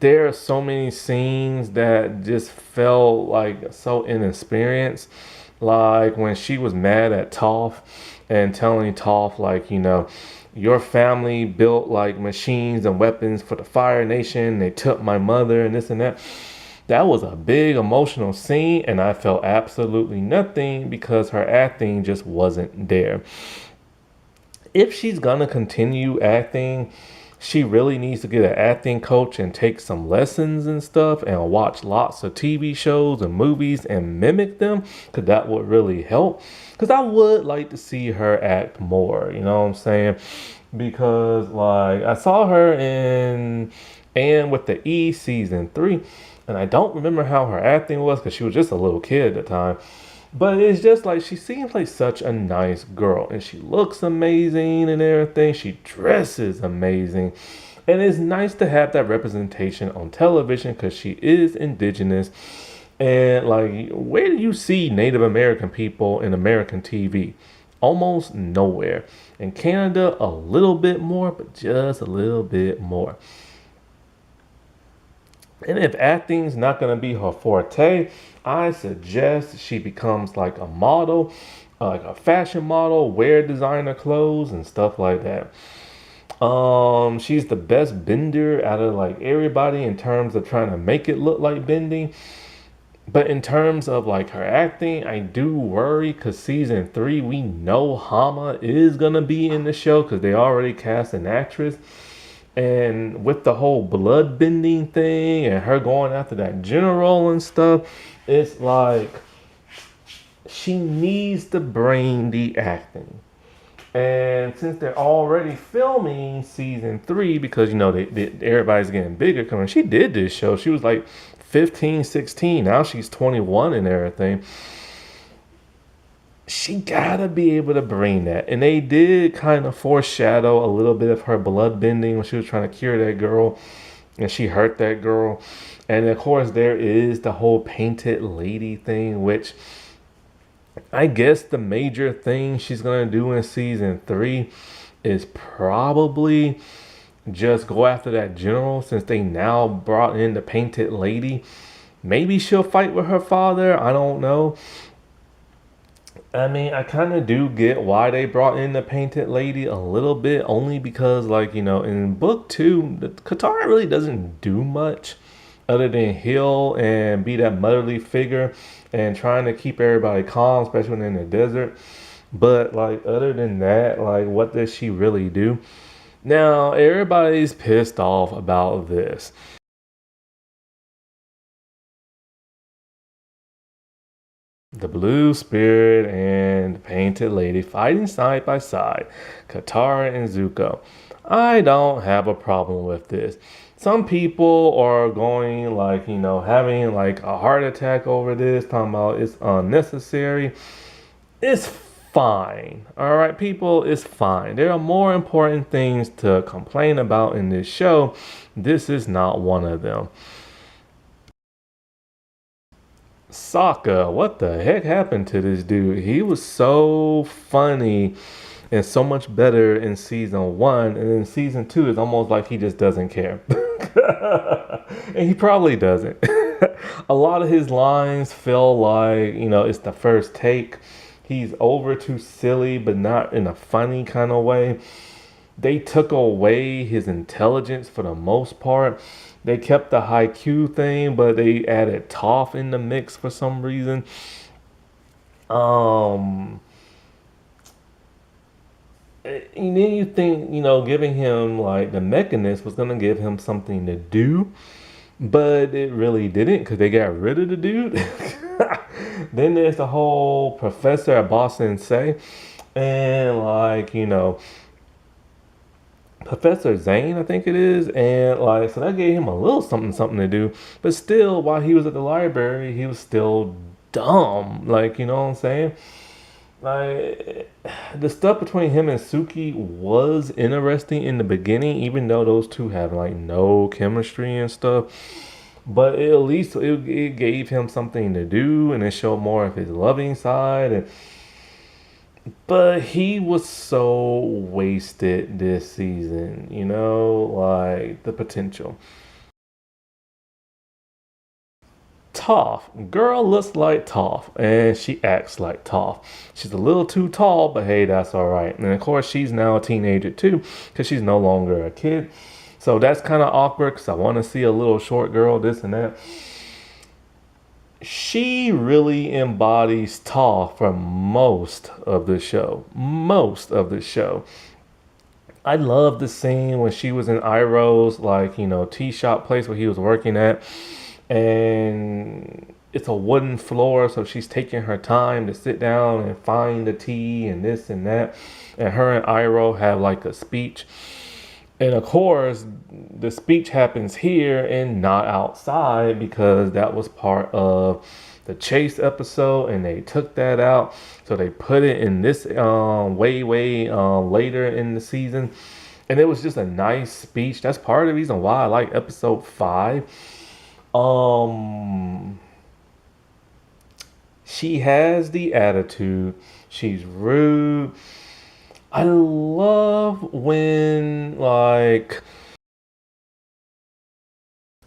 there are so many scenes that just felt like so inexperienced. Like when she was mad at Toph and telling Toph, like, your family built like machines and weapons for the Fire Nation. They took my mother and this and that. That was a big emotional scene, and I felt absolutely nothing because her acting just wasn't there. If she's gonna continue acting, she really needs to get an acting coach and take some lessons and stuff and watch lots of TV shows and movies and mimic them because that would really help. Because I would like to see her act more, you know what I'm saying? Because, like, I saw her in and with the E season 3, and I don't remember how her acting was because she was just a little kid at the time. But it's just like she seems like such a nice girl and she looks amazing and everything. She dresses amazing. And it's nice to have that representation on television because she is indigenous. And like, where do you see Native American people in American TV? Almost nowhere. In Canada, a little bit more, but just a little bit more. And if acting's not going to be her forte, I suggest she becomes like a model, like a fashion model, wear designer clothes and stuff like that. She's the best bender out of like everybody in terms of trying to make it look like bending. But in terms of like her acting, I do worry because season 3, we know Hama is gonna be in the show because they already cast an actress. And with the whole blood bending thing and her going after that general and stuff, it's like she needs to bring the acting. And since they're already filming season 3, because everybody's getting bigger coming, she did this show. She was like 15, 16. Now she's 21 and everything. She gotta be able to bring that. And they did kind of foreshadow a little bit of her blood bending when she was trying to cure that girl and she hurt that girl. And of course, there is the whole painted lady thing, which I guess the major thing she's gonna do in season 3 is probably just go after that general since they now brought in the painted lady. Maybe she'll fight with her father. I don't know. I mean, I kind of do get why they brought in the painted lady a little bit, only because, like, in book 2, the Katara really doesn't do much other than heal and be that motherly figure and trying to keep everybody calm, especially when in the desert. But, like, other than that, like, what does she really do? Now, everybody's pissed off about this. The Blue Spirit and the Painted Lady fighting side by side, Katara and Zuko. I don't have a problem with this. Some people are going like, having like a heart attack over this, talking about it's unnecessary. It's fine. All right, people, it's fine. There are more important things to complain about in this show. This is not one of them. Sokka, what the heck happened to this dude? He was so funny and so much better in season 1, and in season 2, it's almost like he just doesn't care. And he probably doesn't. A lot of his lines feel like, it's the first take. He's over too silly, but not in a funny kind of way. They took away his intelligence for the most part. They kept the high Q thing, but they added Toph in the mix for some reason. Um, and then you think, giving him like the mechanist was gonna give him something to do, but it really didn't because they got rid of the dude. Then there's the whole professor at Boston say, and like Professor Zane, I think it is, and like so that gave him a little something to do. But still, while he was at the library, he was still dumb. Like what I'm saying? Like the stuff between him and Suki was interesting in the beginning, even though those two have like no chemistry and stuff. But at least it gave him something to do, and it showed more of his loving side. But he was so wasted this season, like the potential. Toph. Girl looks like Toph, and she acts like Toph. She's a little too tall, but hey, that's all right. And of course, she's now a teenager too, because she's no longer a kid. So that's kind of awkward, because I want to see a little short girl, this and that. She really embodies Toph for most of the show. Most of the show. I love the scene when she was in Iroh's, like, tea shop place where he was working at. And it's a wooden floor, so she's taking her time to sit down and find the tea and this and that. And her and Iroh have like a speech. And of course, the speech happens here and not outside because that was part of the chase episode and they took that out. So they put it in this way later in the season. And it was just a nice speech. That's part of the reason why I like episode 5. She has the attitude. She's rude. I love when, like,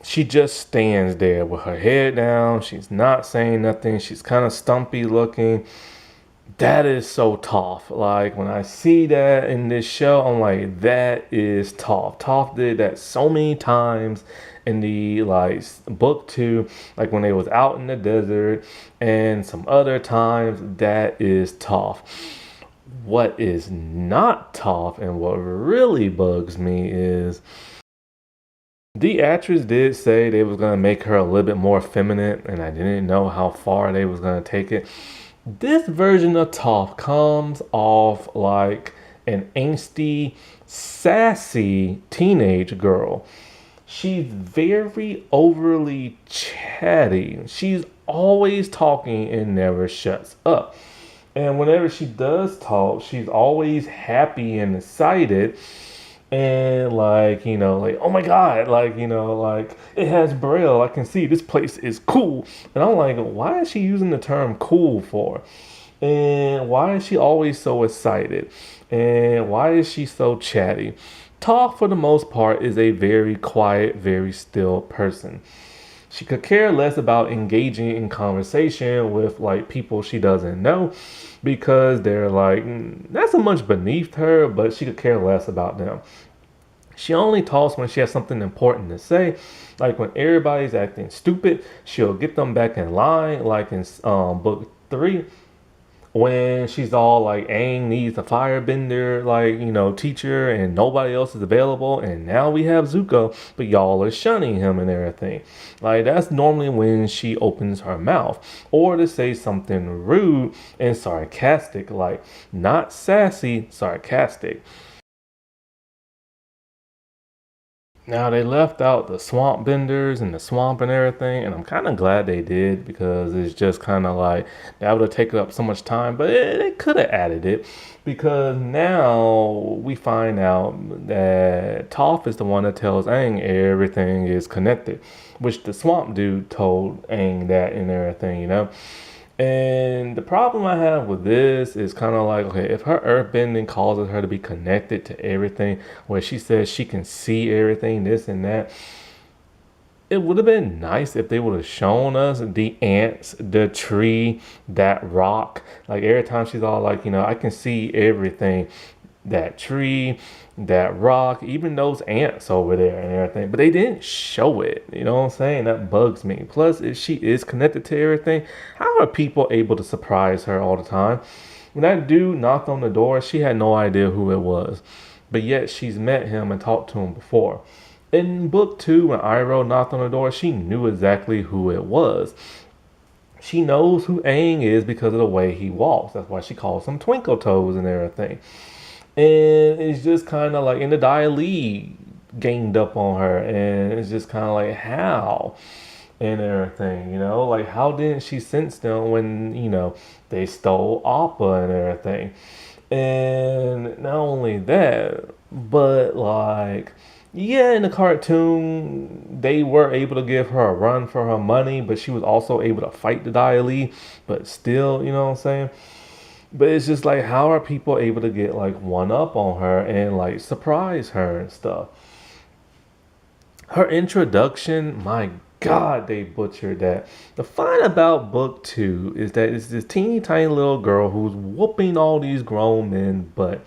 she just stands there with her head down. She's not saying nothing. She's kind of stumpy looking. That is so Toph. Like, when I see that in this show, I'm like, that is Toph. Toph did that so many times in the, like, book 2, like when they was out in the desert, and some other times. That is Toph. What is not Toph and what really bugs me is the actress did say they was going to make her a little bit more feminine, and I didn't know how far they was going to take it. This version of Toph comes off like an angsty, sassy teenage girl. She's very overly chatty. She's always talking and never shuts up. And whenever she does talk, she's always happy and excited. And like, like, oh my God, like, like it has Braille. I can see this place is cool. And I'm like, why is she using the term cool for? And why is she always so excited? And why is she so chatty? Toph, for the most part, is a very quiet, very still person. She could care less about engaging in conversation with like people she doesn't know because they're like not so much beneath her, but she could care less about them. She only talks when she has something important to say. Like when everybody's acting stupid, she'll get them back in line. Like in book 3, when she's all like, Aang needs a firebender, like, teacher, and nobody else is available, and now we have Zuko, but y'all are shunning him and everything. Like, that's normally when she opens her mouth, or to say something rude and sarcastic, like, not sassy, sarcastic. Now they left out the swamp benders and the swamp and everything, and I'm kind of glad they did because it's just kind of like that would have taken up so much time, but they could have added it because now we find out that Toph is the one that tells Aang everything is connected, which the swamp dude told Aang that and everything. And the problem I have with this is kind of like, okay, if her earthbending causes her to be connected to everything, where she says she can see everything, this and that, it would have been nice if they would have shown us the ants, the tree, that rock. Like every time she's all like, I can see everything. That tree, that rock, even those ants over there and everything. But they didn't show it. You know what I'm saying? That bugs me. Plus, if she is connected to everything, how are people able to surprise her all the time? When that dude knocked on the door, she had no idea who it was. But yet she's met him and talked to him before. In book 2, when Iroh knocked on the door, she knew exactly who it was. She knows who Aang is because of the way he walks. That's why she calls him Twinkle Toes and everything. And it's just kind of like in the Dai ganged up on her, and it's just kind of like how and everything, like how didn't she sense them when they stole Appa and everything. And not only that, but like, yeah, in the cartoon they were able to give her a run for her money, but she was also able to fight the Dai, but still, you know what I'm saying. But it's just like, how are people able to get like one up on her and like surprise her and stuff? Her introduction, my God, they butchered that. The fun about book two is that it's this teeny tiny little girl who's whooping all these grown men butt.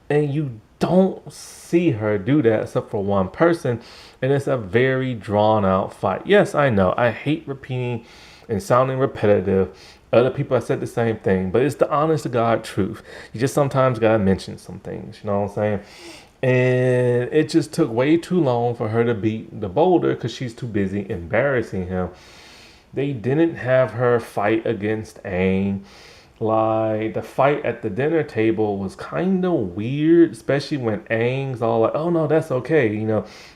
And you don't see her do that except for one person. And it's a very drawn out fight. Yes, I know. I hate repeating and sounding repetitive. Other people have said the same thing, but it's the honest to God truth. You just sometimes gotta mention some things, you know what I'm saying? And it just took way too long for her to beat the boulder because she's too busy embarrassing him. They didn't have her fight against Aang. Like the fight at the dinner table was kind of weird, especially when Aang's all like, "Oh no, that's okay."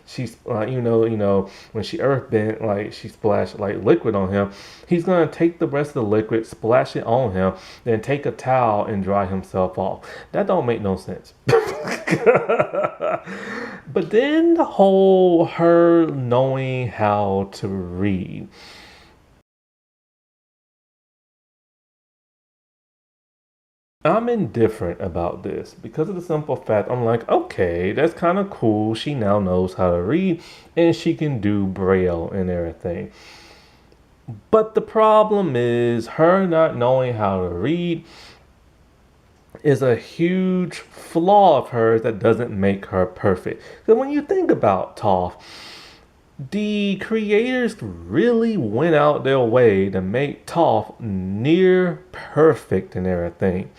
She's when she earthbent, like she splashed like liquid on him. He's gonna take the rest of the liquid, splash it on him, then take a towel and dry himself off. That don't make no sense. But then the whole her knowing how to read. I'm indifferent about this because of the simple fact I'm like, okay, that's kind of cool. She now knows how to read and she can do braille and everything. But the problem is her not knowing how to read is a huge flaw of hers that doesn't make her perfect. Because when you think about Toph, the creators really went out their way to make Toph near perfect and everything.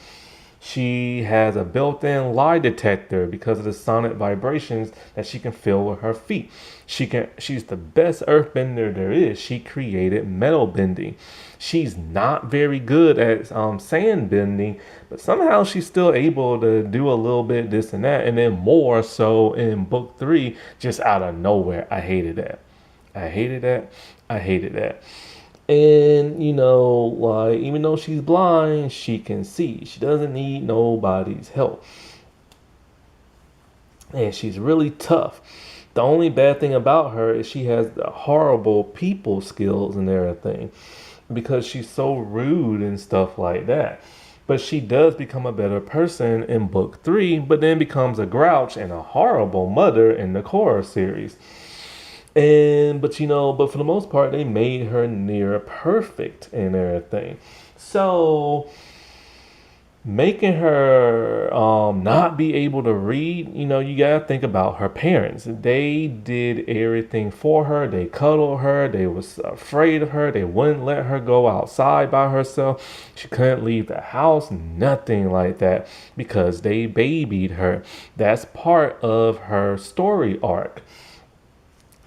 She has a built-in lie detector because of the sonic vibrations that she can feel with her feet. She's the best earthbender there is. She created metal bending. She's not very good at sand bending, but somehow she's still able to do a little bit this and that, and then more so in book three, just out of nowhere. I hated that. I hated that. I hated that. And like even though she's blind, she can see. She doesn't need nobody's help. And she's really tough. The only bad thing about her is she has the horrible people skills and everything because she's so rude and stuff like that. But she does become a better person in book three, but then becomes a grouch and a horrible mother in the Korra series. But for the most part, they made her near perfect and everything. So making her not be able to read, you gotta think about her parents. They did everything for her. They cuddled her. They was afraid of her. They wouldn't let her go outside by herself. She couldn't leave the house, nothing like that, because they babied her. That's part of her story arc.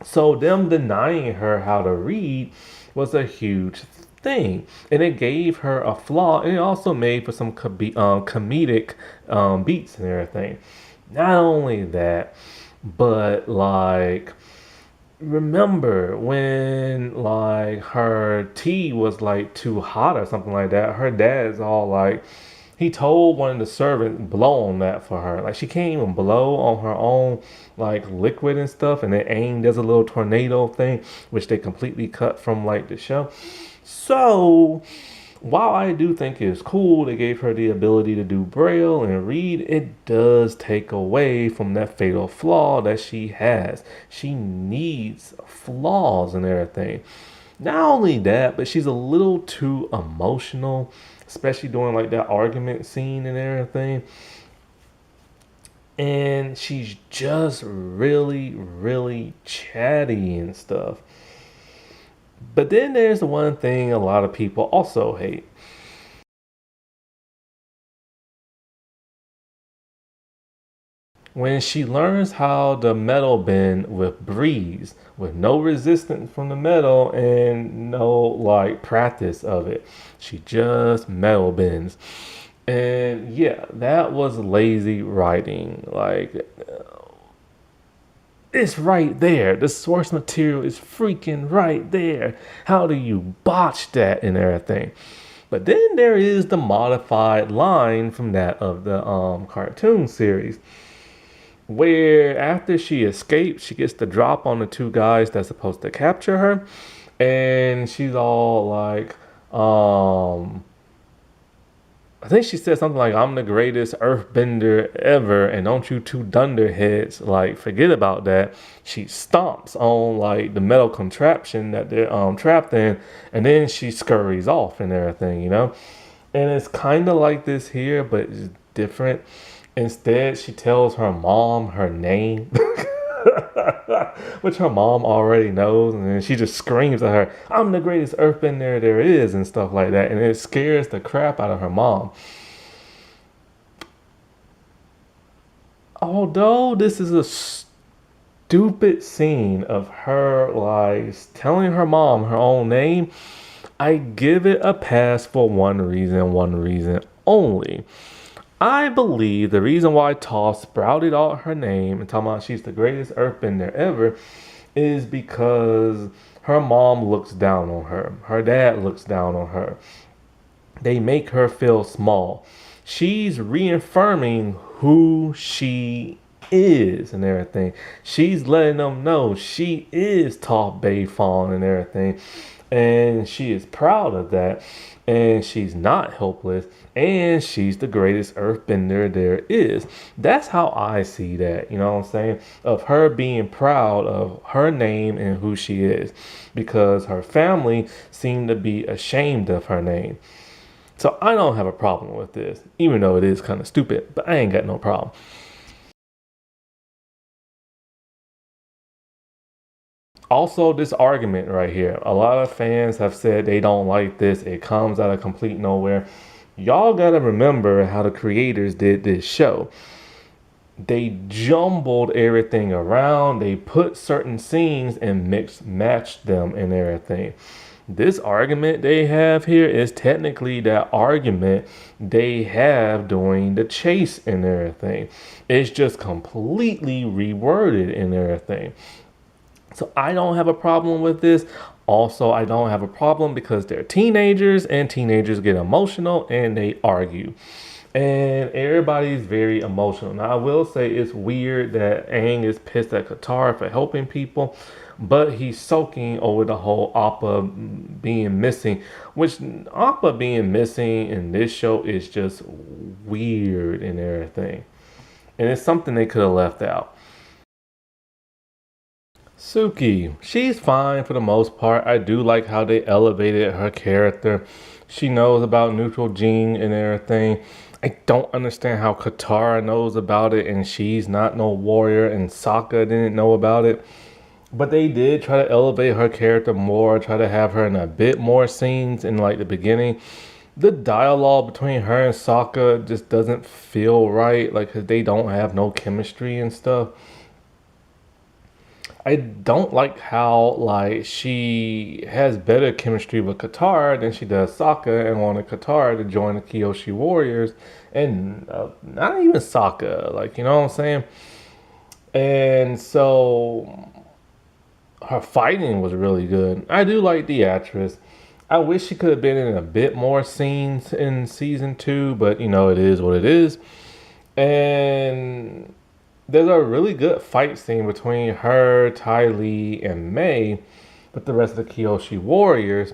So them denying her how to read was a huge thing, and it gave her a flaw, and it also made for some comedic beats and everything. Not only that, but like remember when like her tea was like too hot or something like that, her dad's all like, he told one of the servants blow on that for her. Like she can't even blow on her own like liquid and stuff, and then Aang does a little tornado thing, which they completely cut from like the show. So while I do think it's cool they gave her the ability to do braille and read, it does take away from that fatal flaw that she has. She needs flaws and everything. Not only that, but she's a little too emotional, especially during like that argument scene and everything. And she's just really, really chatty and stuff. But then there's the one thing a lot of people also hate. When she learns how to metal bend with breeze, with no resistance from the metal and no like practice of it, she just metal bends. And yeah, that was lazy writing. Like, it's right there. The source material is freaking right there. How do you botch that and everything? But then there is the modified line from that of the cartoon series, where after she escapes, she gets the drop on the two guys that's supposed to capture her, and she's all like, I think she said something like, "I'm the greatest earthbender ever, and don't you two dunderheads like forget about that." She stomps on like the metal contraption that they're trapped in, and then she scurries off and everything, you know. And it's kind of like this here, but it's different. Instead, she tells her mom her name, which her mom already knows, and then she just screams at her, "I'm the greatest earthbender there is," and stuff like that. And it scares the crap out of her mom. Although this is a stupid scene of her like telling her mom her own name, I give it a pass for one reason only. I believe the reason why Toph sprouted out her name and talking about she's the greatest earthbender ever is because her mom looks down on her. Her dad looks down on her. They make her feel small. She's reaffirming who she is and everything. She's letting them know she is top Bay Fawn and everything. And she is proud of that. And she's not helpless. And she's the greatest earthbender there is. That's how I see that, you know what I'm saying? Of her being proud of her name and who she is. Because her family seemed to be ashamed of her name. So I don't have a problem with this, even though it is kind of stupid, but I ain't got no problem. Also, this argument right here, a lot of fans have said they don't like this. It comes out of complete nowhere. Y'all gotta remember how the creators did this show. They jumbled everything around. They put certain scenes and mixed matched them and everything. This argument they have here is technically that argument they have during the chase and everything. It's just completely reworded and everything. So I don't have a problem with this. Also, I don't have a problem because they're teenagers and teenagers get emotional and they argue. And everybody's very emotional. Now, I will say it's weird that Aang is pissed at Katara for helping people, but he's soaking over the whole Appa being missing, which Appa being missing in this show is just weird and everything. And it's something they could have left out. Suki, she's fine for the most part. I do like how they elevated her character. She knows about neutral gene and everything. I don't understand how Katara knows about it and she's not no warrior and Sokka didn't know about it. But they did try to elevate her character more, try to have her in a bit more scenes in like the beginning. The dialogue between her and Sokka just doesn't feel right, like 'cause they don't have no chemistry and stuff. I don't like how like she has better chemistry with Katara than she does Sokka, and wanted Katara to join the Kyoshi Warriors, and not even Sokka, like you know what I'm saying. And so her fighting was really good. I do like the actress. I wish she could have been in a bit more scenes in season 2, but you know it is what it is. And there's a really good fight scene between her, Ty Lee, and May with the rest of the Kyoshi Warriors.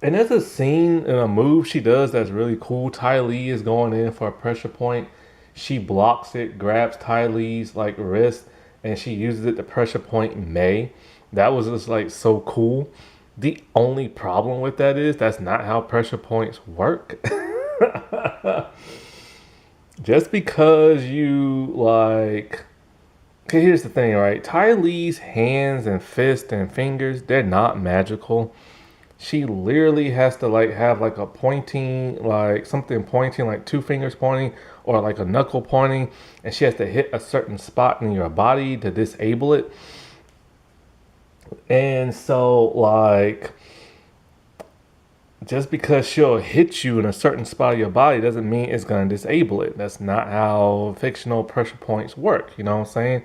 And there's a scene and a move she does that's really cool. Ty Lee is going in for a pressure point. She blocks it, grabs Ty Lee's like wrist, and she uses it to pressure point May. That was just like so cool. The only problem with that is that's not how pressure points work. Just because you like, okay, here's the thing, right? Ty Lee's hands and fists and fingers, they're not magical. She literally has to like have like a pointing, like something pointing, like two fingers pointing or like a knuckle pointing, and she has to hit a certain spot in your body to disable it. And so like just because she'll hit you in a certain spot of your body doesn't mean it's going to disable it. That's not how fictional pressure points work. You know what I'm saying?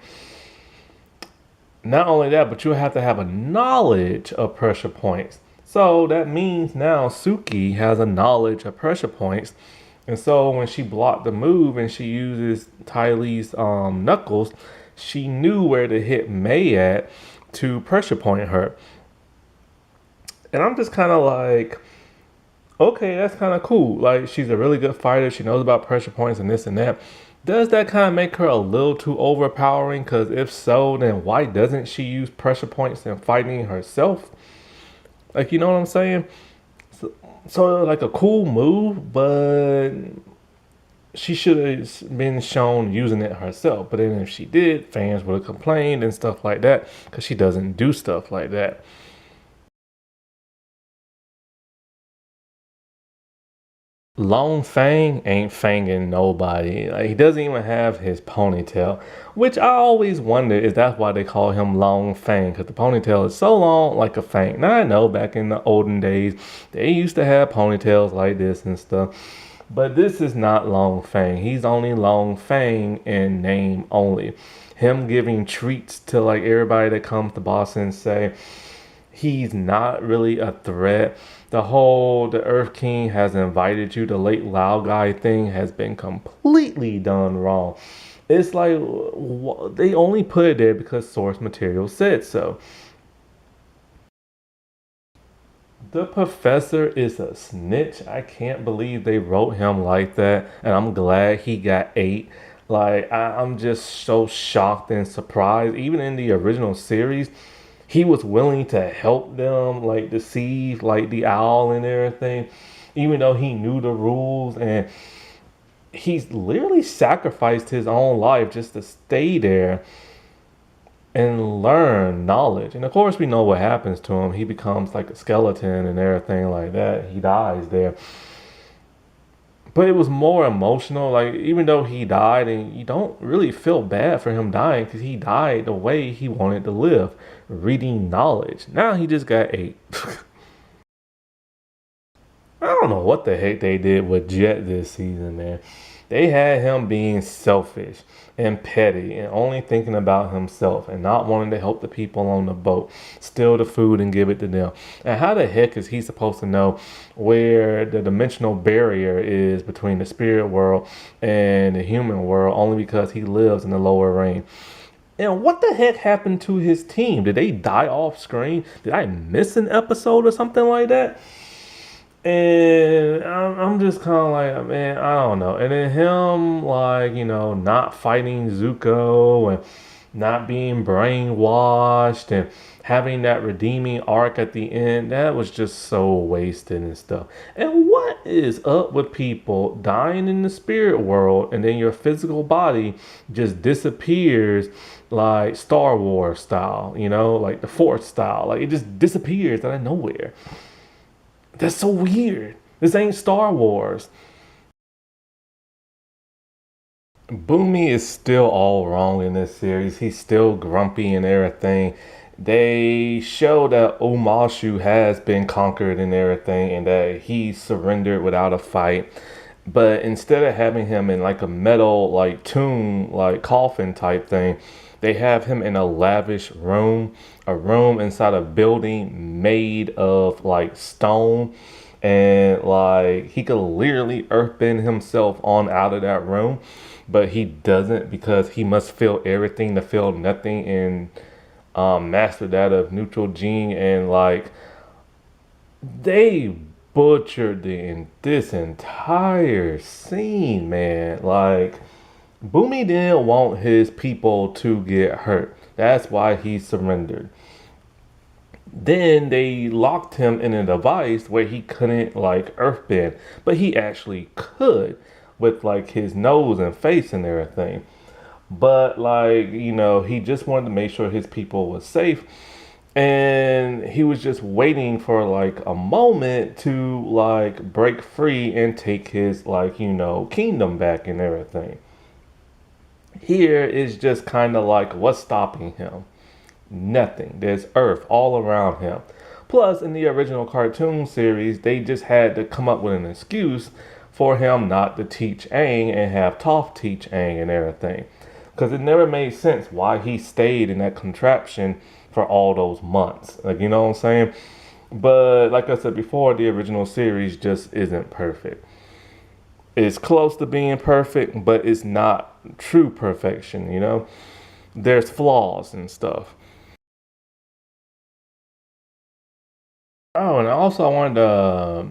Not only that, but you have to have a knowledge of pressure points. So that means now Suki has a knowledge of pressure points. And so when she blocked the move and she uses Ty Lee's knuckles, she knew where to hit May at to pressure point her. And I'm just kind of like, Okay, that's kind of cool. Like, she's a really good fighter. She knows about pressure points and this and that. Does that kind of make her a little too overpowering? Because if so, then why doesn't she use pressure points in fighting herself? Like, you know what I'm saying? So like a cool move, but she should have been shown using it herself. But then if she did, fans would have complained and stuff like that because she doesn't do stuff like that. Long Fang ain't fanging nobody. Like, he doesn't even have his ponytail, which I always wonder is that's why they call him Long Fang, because the ponytail is so long like a fang. Now I know back in the olden days they used to have ponytails like this and stuff, but this is not Long Fang. He's only Long Fang in name only. Him giving treats to like everybody that comes to Boston say he's not really a threat. The Earth King has invited you, the late Lao guy thing has been completely done wrong. It's like they only put it there because source material said so. The professor is a snitch. I can't believe they wrote him like that, and I'm glad he got eight. Like, I'm just so shocked and surprised. Even in the original series, he was willing to help them, like deceive, like the owl and everything, even though he knew the rules, and he's literally sacrificed his own life just to stay there and learn knowledge. And of course, we know what happens to him. He becomes like a skeleton and everything like that. He dies there. But it was more emotional. Like, even though he died, and you don't really feel bad for him dying because he died the way he wanted to live, reading knowledge. Now he just got eight. I don't know what the heck they did with Jet this season, man. They had him being selfish and petty and only thinking about himself and not wanting to help the people on the boat, steal the food and give it to them. And how the heck is he supposed to know where the dimensional barrier is between the spirit world and the human world only because he lives in the lower range? And what the heck happened to his team? Did they die off screen? Did I miss an episode or something like that? And I'm just kind of like, man, I don't know. And then him, like, not fighting Zuko and not being brainwashed and having that redeeming arc at the end, that was just so wasted and stuff. And what is up with people dying in the spirit world and then your physical body just disappears like Star Wars style, like the Force style? Like, it just disappears out of nowhere. That's so weird. This ain't Star Wars. Boomy is still all wrong in this series. He's still grumpy and everything. They show that Omashu has been conquered and everything and that he surrendered without a fight. But instead of having him in like a metal, like tomb, like coffin type thing, they have him in a lavish room, a room inside a building made of like stone. And like he could literally earthbend himself on out of that room, but he doesn't because he must feel everything to feel nothing and master that of neutral gene. And like they butchered this entire scene, man. Like, Boomy didn't want his people to get hurt. That's why he surrendered. Then they locked him in a device where he couldn't like earthbend, but he actually could with like his nose and face and everything. But like, he just wanted to make sure his people was safe. And he was just waiting for like a moment to like break free and take his like, kingdom back and everything. Here is just kind of like what's stopping him? Nothing. There's Earth all around him. Plus, in the original cartoon series, they just had to come up with an excuse for him not to teach Aang and have Toph teach Aang and everything. Because it never made sense why he stayed in that contraption for all those months. Like, you know what I'm saying? But like I said before, the original series just isn't perfect. It's close to being perfect, but it's not true perfection. There's flaws and stuff. Oh, and also I wanted to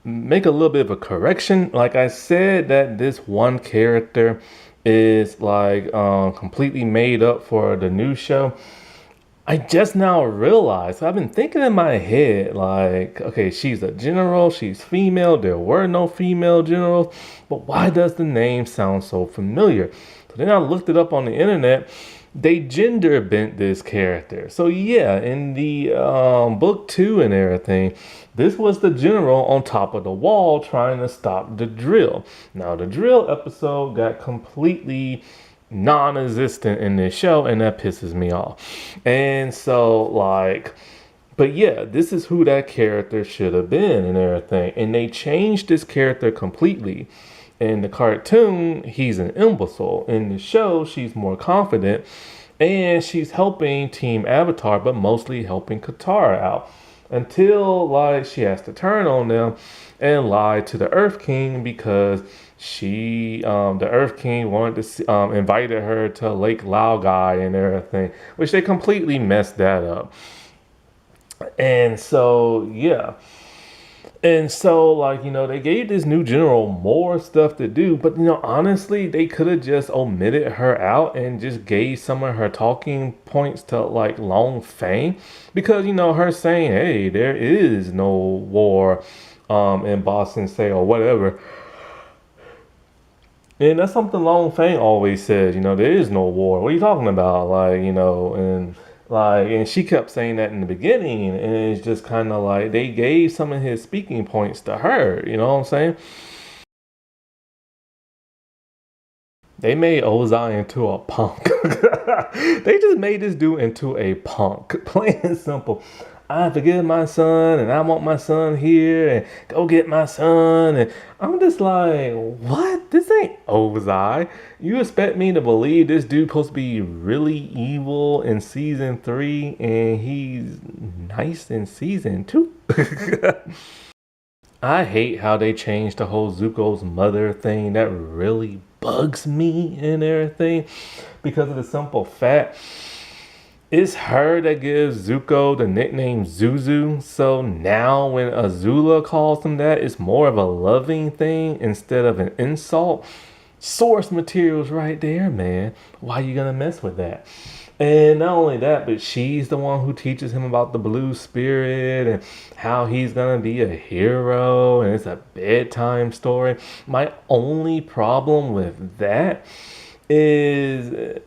make a little bit of a correction. Like I said, that this one character is like completely made up for the new show. I just now realized, I've been thinking in my head, like, okay, she's a general, she's female, there were no female generals, but why does the name sound so familiar? So then I looked it up on the internet. They gender bent this character. So yeah, in the book 2 and everything, this was the general on top of the wall trying to stop the drill. Now the drill episode got completely non-existent in this show, and that pisses me off. And so like, but yeah, this is who that character should have been and everything. And they changed this character completely. In the cartoon, he's an imbecile. In the show, she's more confident, and she's helping Team Avatar, but mostly helping Katara out. Until like she has to turn on them and lie to the Earth King because the Earth King wanted to invited her to Lake Laogai and everything, which they completely messed that up. And so yeah. And so, like, they gave this new general more stuff to do, but, honestly, they could have just omitted her out and just gave some of her talking points to, like, Long Feng. Because, her saying, hey, there is no war in Boston, say, or whatever. And that's something Long Feng always says, there is no war. What are you talking about? Like, and she kept saying that in the beginning, and it's just kind of like they gave some of his speaking points to her, you know what I'm saying? They made Ozai into a punk. They just made this dude into a punk. Plain and simple. I forgive my son, and I want my son here, and go get my son. And I'm just like, what? This ain't Ozai. You expect me to believe this dude supposed to be really evil in season 3, and he's nice in season 2? I hate how they changed the whole Zuko's mother thing. That really bugs me and everything because of the simple fact it's her that gives Zuko the nickname Zuzu. So now when Azula calls him that, it's more of a loving thing instead of an insult. Source materials right there, man. Why you gonna mess with that? And not only that, but she's the one who teaches him about the blue spirit and how he's gonna be a hero, and it's a bedtime story. My only problem with that is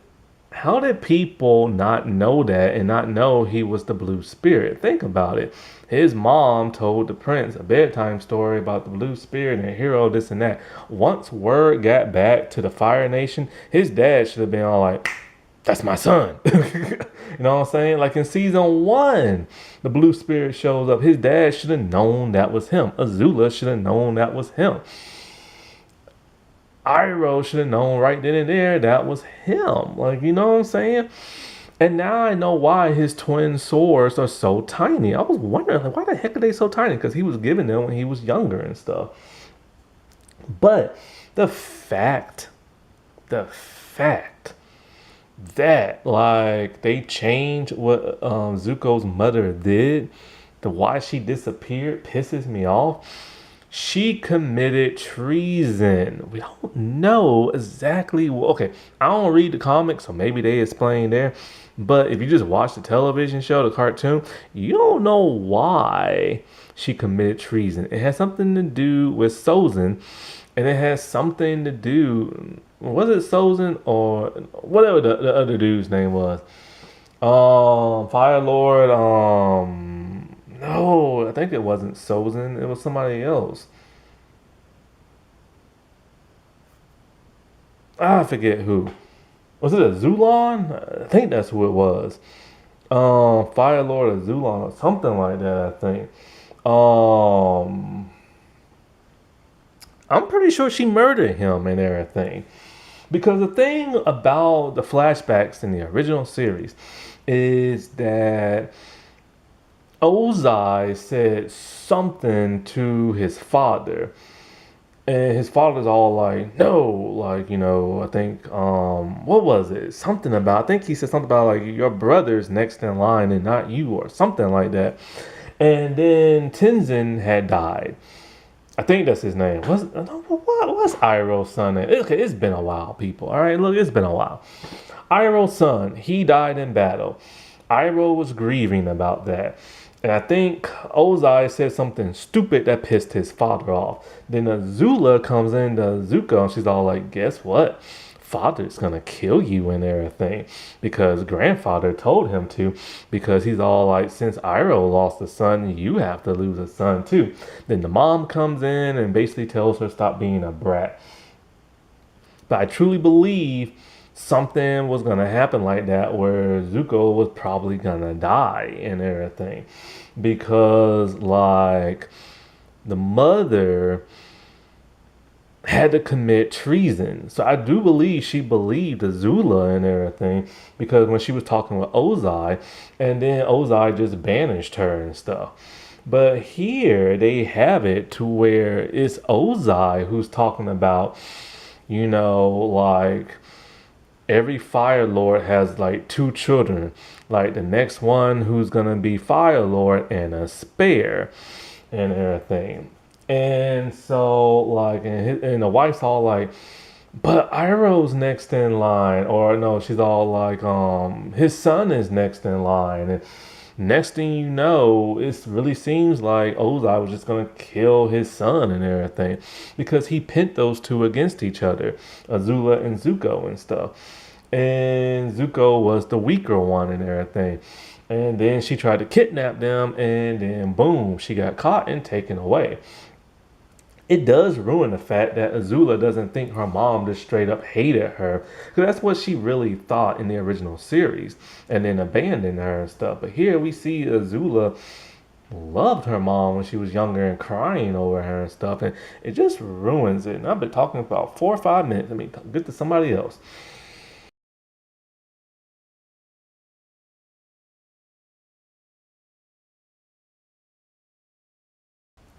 how did people not know that and not know he was the blue spirit? Think about it. His mom told the prince a bedtime story about the blue spirit and a hero, this and that. Once word got back to the Fire Nation, his dad should have been all like, that's my son. You know what I'm saying? Like in season 1, the blue spirit shows up. His dad should have known that was him. Azula should have known that was him. Iroh should have known right then and there that was him. Like, you know what I'm saying? And now I know why his twin swords are so tiny. I was wondering, like, why the heck are they so tiny? Because he was giving them when he was younger and stuff. But the fact that like they changed what Zuko's mother did to why she disappeared pisses me off. She committed treason. We don't know exactly. Okay, I don't read the comics, so maybe they explain there. But if you just watch the television show, the cartoon, you don't know why she committed treason. It has something to do with Sozin, and it has something to do. Was it Sozin or whatever the other dude's name was? Fire Lord. No, I think it wasn't Sozin. It was somebody else. I forget who. Was it a Zulon? I think that's who it was. Fire Lord of Zulon or something like that, I think. I'm pretty sure she murdered him and everything. Because the thing about the flashbacks in the original series is that Ozai said something to his father, and his father's all like, no, like, I think, what was it? Something about, I think he said something about like your brother's next in line and not you or something like that. And then Tenzin had died. I think that's his name. What's Iroh's son name? Okay, it's been a while, people. All right, look, it's been a while. Iroh's son, he died in battle. Iroh was grieving about that. And I think Ozai said something stupid that pissed his father off. Then Azula comes in to Zuko and she's all like, guess what? Father's gonna kill you and everything because grandfather told him to, because he's all like, since Iroh lost a son, you have to lose a son too. Then the mom comes in and basically tells her stop being a brat. But I truly believe something was gonna happen like that where Zuko was probably gonna die and everything. Because like the mother had to commit treason. So I do believe she believed Azula and everything, because when she was talking with Ozai, and then Ozai just banished her and stuff. But here they have it to where it's Ozai who's talking about, like every Fire Lord has like two children. Like the next one who's gonna be Fire Lord and a spare and everything. And so like and the wife's all like, but Iroh's next in line, or no, she's all like, his son is next in line, and next thing you know, it really seems like Ozai was just gonna kill his son and everything, because he pit those two against each other, Azula and Zuko and stuff, and Zuko was the weaker one and everything. And then she tried to kidnap them, and then boom, she got caught and taken away. It does ruin the fact that Azula doesn't think her mom just straight up hated her, because that's what she really thought in the original series, and then abandoned her and stuff. But here we see Azula loved her mom when she was younger and crying over her and stuff, and it just ruins it. And I've been talking about 4 or 5 minutes. I mean, get to somebody else.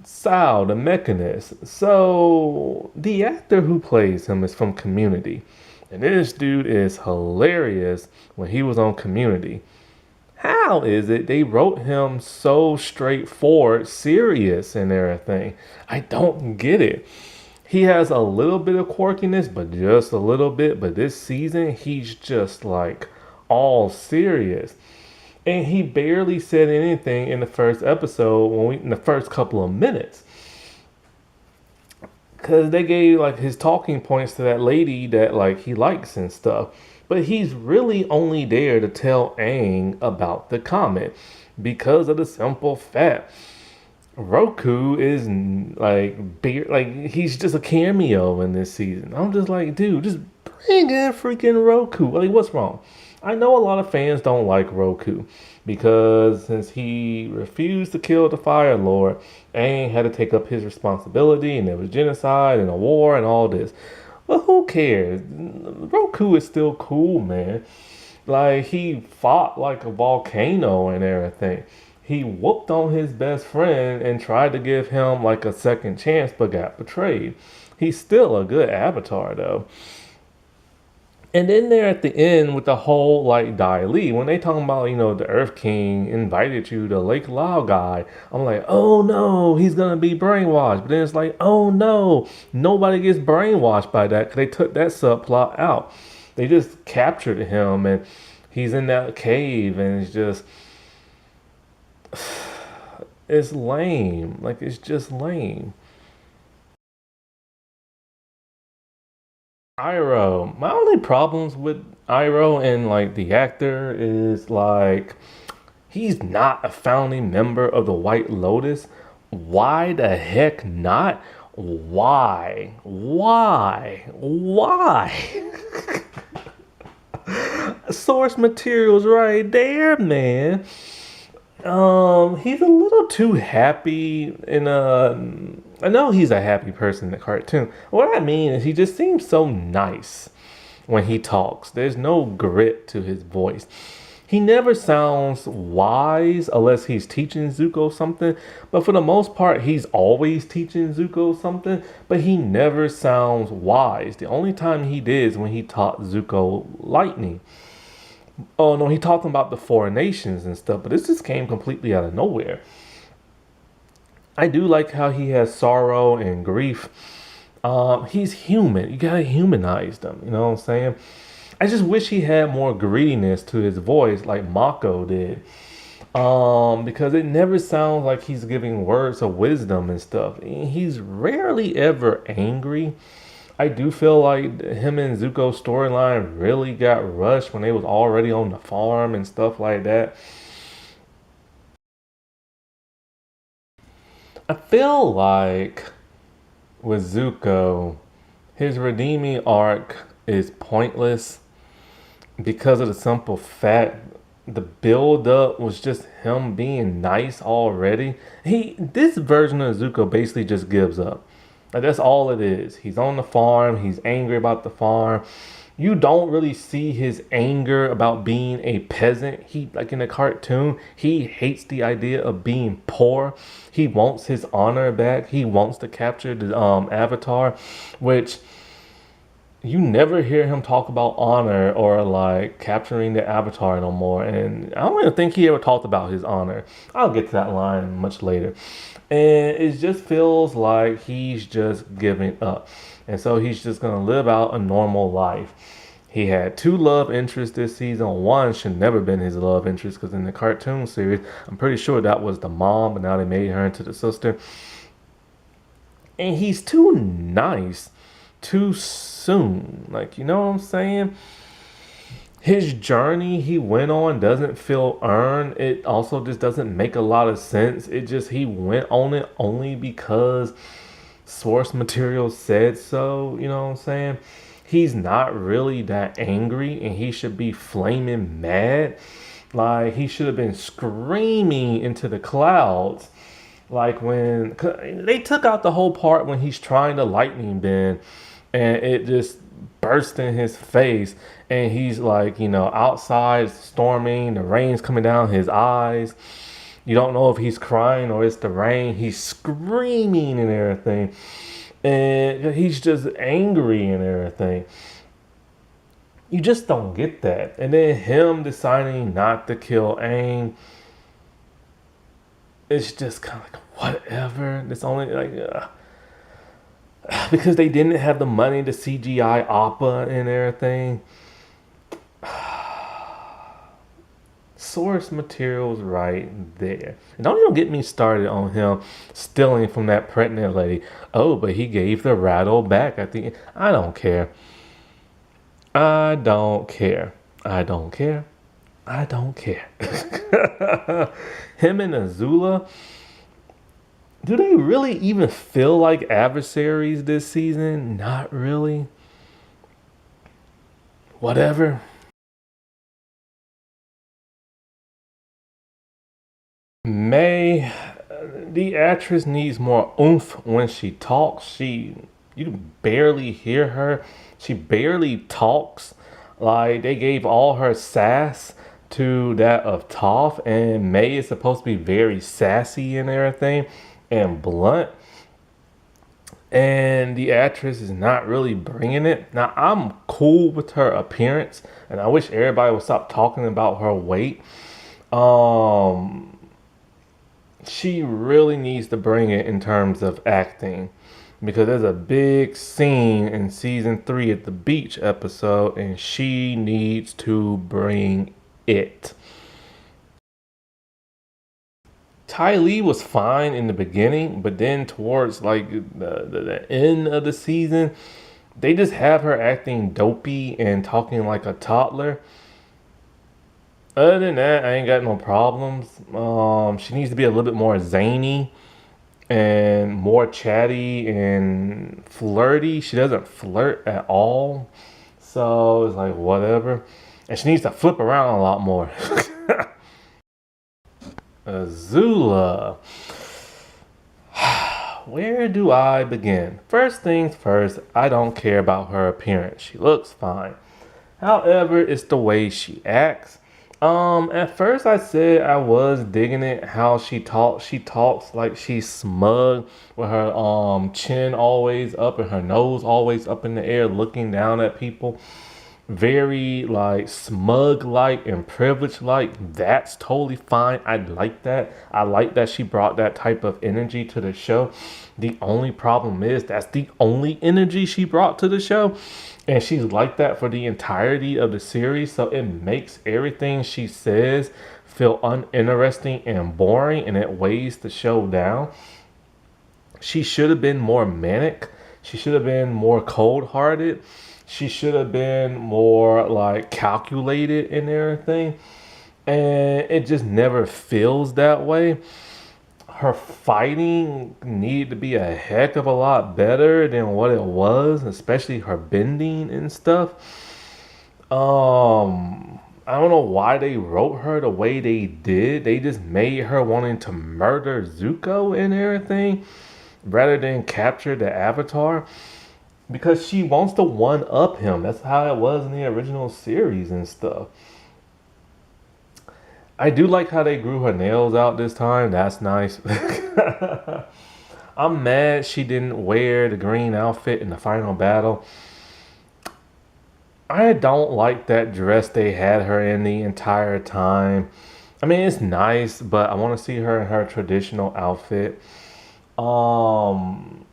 Sal, the Mechanist. So the actor who plays him is from Community, and this dude is hilarious when he was on Community. How is it they wrote him so straightforward, serious, and everything? I don't get it. He has a little bit of quirkiness, but just a little bit. But this season, he's just like all serious. And he barely said anything in the first episode in the first couple of minutes. Cause they gave like his talking points to that lady that like he likes and stuff. But he's really only there to tell Aang about the comet, because of the simple fact Roku is like he's just a cameo in this season. I'm just like, dude, just bring in freaking Roku. Like, what's wrong? I know a lot of fans don't like Roku because since he refused to kill the Fire Lord, Aang had to take up his responsibility, and there was genocide and a war and all this. But who cares? Roku is still cool, man. Like, he fought like a volcano and everything. He whooped on his best friend and tried to give him like a second chance, but got betrayed. He's still a good avatar, though. And then there at the end with the whole like Dai Li, when they talking about, the Earth King invited you to Lake Lao guy, I'm like, oh no, he's gonna be brainwashed. But then it's like, oh no, nobody gets brainwashed by that, because they took that subplot out. They just captured him and he's in that cave, and it's just it's lame. Like, it's just lame. Iroh. My only problems with Iroh and like the actor is like he's not a founding member of the White Lotus. Why the heck not? Why? Why? Why? Source materials right there, man. He's a little too happy in I know he's a happy person in the cartoon. What I mean is he just seems so nice when he talks. There's no grit to his voice. He never sounds wise unless he's teaching Zuko something. But for the most part, he's always teaching Zuko something. But he never sounds wise. The only time he did is when he taught Zuko lightning. Oh no, he talking about the four nations and stuff, but this just came completely out of nowhere. I do like how he has sorrow and grief. He's human. You gotta humanize them. You know what I'm saying? I just wish he had more greediness to his voice, like Mako did. Because it never sounds like he's giving words of wisdom and stuff. He's rarely ever angry. I do feel like him and Zuko's storyline really got rushed when they was already on the farm and stuff like that. I feel like with Zuko, his redeeming arc is pointless because of the simple fact the build up was just him being nice already. This version of Zuko basically just gives up. Like that's all it is. He's on the farm, he's angry about the farm. You don't really see his anger about being a peasant. He like in the cartoon, he hates the idea of being poor. He wants his honor back. He wants to capture the avatar, which you never hear him talk about honor or like capturing the avatar no more. And I don't even think he ever talked about his honor. I'll get to that line much later. And it just feels like he's just giving up. And so he's just going to live out a normal life. He had two love interests this season. One should never been his love interest because in the cartoon series, I'm pretty sure that was the mom, but now they made her into the sister. And he's too nice too soon. Like, you know what I'm saying? His journey he went on doesn't feel earned. It also just doesn't make a lot of sense. It just, he went on it only because source material said so. You know what I'm saying? He's not really that angry and he should be flaming mad. Like, he should have been screaming into the clouds. Like when they took out the whole part when he's trying to lightning bend and it just burst in his face and he's like, you know, outside storming, the rain's coming down his eyes. You don't know if he's crying or it's the rain. He's screaming and everything. And he's just angry and everything. You just don't get that. And then him deciding not to kill Aang, it's just kind of like whatever. It's only like because they didn't have the money to CGI Appa and everything. Source material's right there. And don't even get me started on him stealing from that pregnant lady. Oh, but he gave the rattle back at the end. I don't care. I don't care. I don't care. I don't care. Him and Azula, do they really even feel like adversaries this season? Not really. Whatever. May, the actress needs more oomph when she talks. You barely hear her. She barely talks. Like they gave all her sass to that of Toph, and May is supposed to be very sassy and everything and blunt. And the actress is not really bringing it. Now, I'm cool with her appearance, and I wish everybody would stop talking about her weight. Um, she really needs to bring it in terms of acting because there's a big scene in season 3 at the beach episode, and she needs to bring it. Ty Lee was fine in the beginning, but then towards like the end of the season, they just have her acting dopey and talking like a toddler. Other than that, I ain't got no problems. She needs to be a little bit more zany and more chatty and flirty. She doesn't flirt at all, so it's like whatever. And she needs to flip around a lot more. Azula. Where do I begin? First things first, I don't care about her appearance. She looks fine. However, it's the way she acts. At first I said I was digging it how she talks. She talks like she's smug with her chin always up and her nose always up in the air looking down at people. very like smug like and privileged like. That's totally fine. I like that. I like that she brought that type of energy to the show. The only problem is that's the only energy she brought to the show, and she's like that for the entirety of the series, so it makes everything she says feel uninteresting and boring, and it weighs the show down. She should have been more manic. She should have been more cold hearted. She should have been more like calculated in everything. And it just never feels that way. Her fighting needed to be a heck of a lot better than what it was, especially her bending and stuff. I don't know why they wrote her the way they did. They just made her wanting to murder Zuko and everything rather than capture the Avatar because she wants to one up him. That's how it was in the original series and stuff. I do like how they grew her nails out this time. That's nice. I'm mad she didn't wear the green outfit in the final battle. I don't like that dress they had her in the entire time. I mean, it's nice, but I want to see her in her traditional outfit. Um,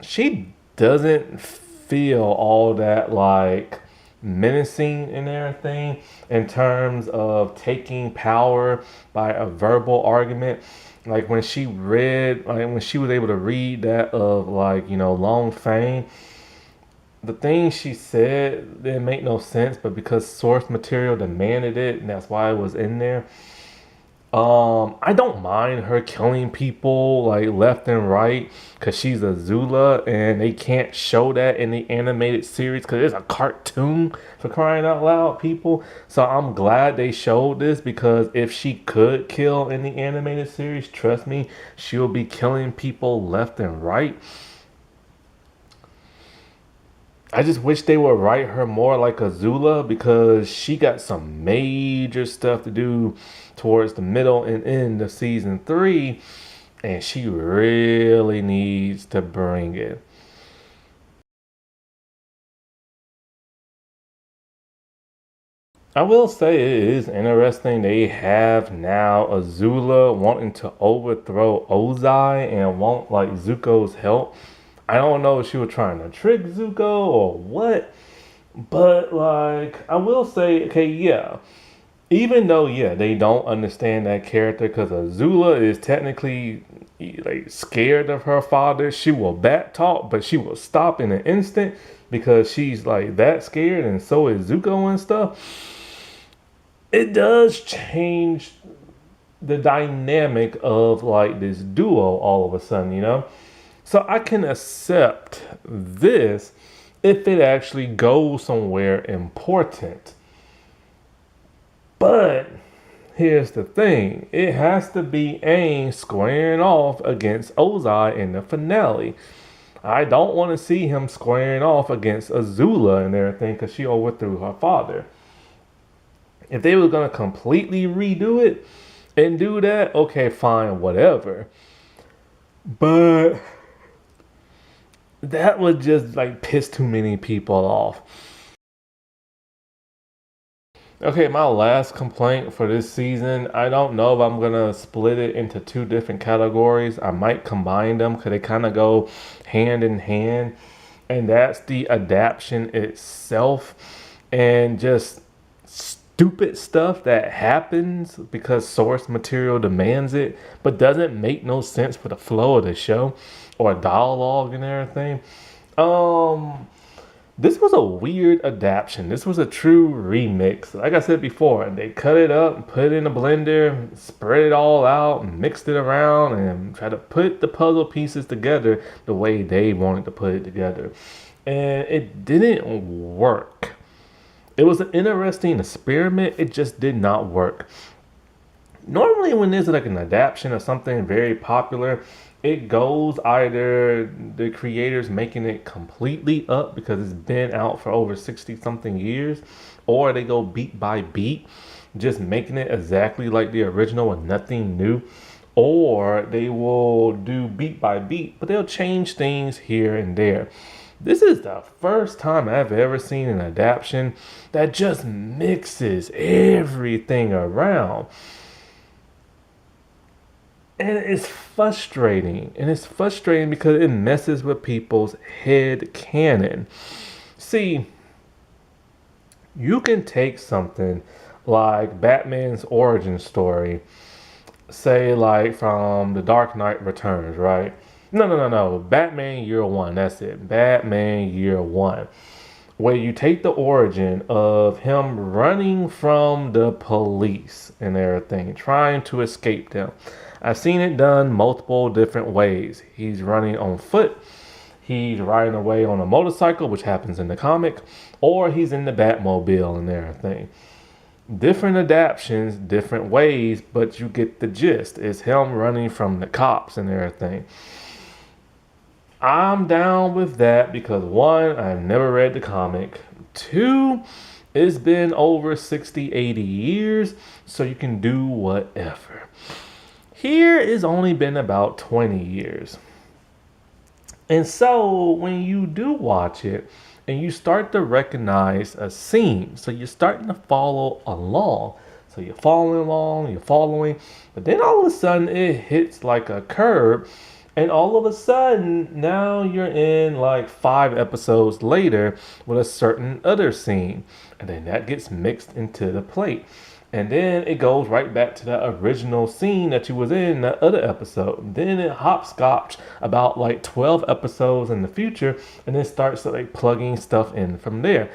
she doesn't feel all that like menacing and everything in terms of taking power by a verbal argument. Like when she was able to read that of like, Long Fang, the things she said didn't make no sense, but because source material demanded it, and that's why it was in there. I don't mind her killing people like left and right because she's a Zula and they can't show that in the animated series because it's a cartoon for crying out loud, people. So I'm glad they showed this because if she could kill in the animated series, trust me, she'll be killing people left and right. I just wish they would write her more like a Zula because she got some major stuff to do towards the middle and end of season 3, and she really needs to bring it. I will say it is interesting they have now Azula wanting to overthrow Ozai and want like Zuko's help. I don't know if she was trying to trick Zuko or what, but like I will say, okay, yeah. Even though, yeah, they don't understand that character because Azula is technically like scared of her father. She will back talk, but she will stop in an instant because she's like that scared, and so is Zuko and stuff. It does change the dynamic of like this duo all of a sudden. So I can accept this if it actually goes somewhere important. But here's the thing. It has to be Aang squaring off against Ozai in the finale. I don't want to see him squaring off against Azula and everything because she overthrew her father. If they were going to completely redo it and do that, okay, fine, whatever. But that would just like piss too many people off. Okay, my last complaint for this season, I don't know if I'm gonna split it into two different categories. I might combine them because they kind of go hand in hand, and that's the adaptation itself and just stupid stuff that happens because source material demands it, but doesn't make no sense for the flow of the show or dialogue and everything. Um, this was a weird adaptation. This was a true remix. Like I said before, they cut it up, put it in a blender, spread it all out, mixed it around, and tried to put the puzzle pieces together the way they wanted to put it together. And it didn't work. It was an interesting experiment. It just did not work. Normally, when there's like an adaptation of something very popular, it goes either the creators making it completely up because it's been out for over 60 something years, or they go beat by beat, just making it exactly like the original and nothing new, or they will do beat by beat, but they'll change things here and there. This is the first time I've ever seen an adaptation that just mixes everything around. And it's frustrating. And it's frustrating because it messes with people's head canon. See, you can take something like Batman's origin story, say like from The Dark Knight Returns, right? No. Batman Year One. That's it. Batman Year One. Where you take the origin of him running from the police and everything, trying to escape them. I've seen it done multiple different ways. He's running on foot. He's riding away on a motorcycle, which happens in the comic, or he's in the Batmobile and everything. Different adaptations, different ways, but you get the gist. It's him running from the cops and everything. I'm down with that because one, I've never read the comic. Two, it's been over 60, 80 years, so you can do whatever. Here it's only been about 20 years. And so when you do watch it and you start to recognize a scene, so you're starting to follow along. So you're following, but then all of a sudden it hits like a curve. And all of a sudden, now you're in like 5 episodes later with a certain other scene. And then that gets mixed into the plate. And then it goes right back to the original scene that you was in that other episode. Then it hopscotch about like 12 episodes in the future. And then starts like plugging stuff in from there.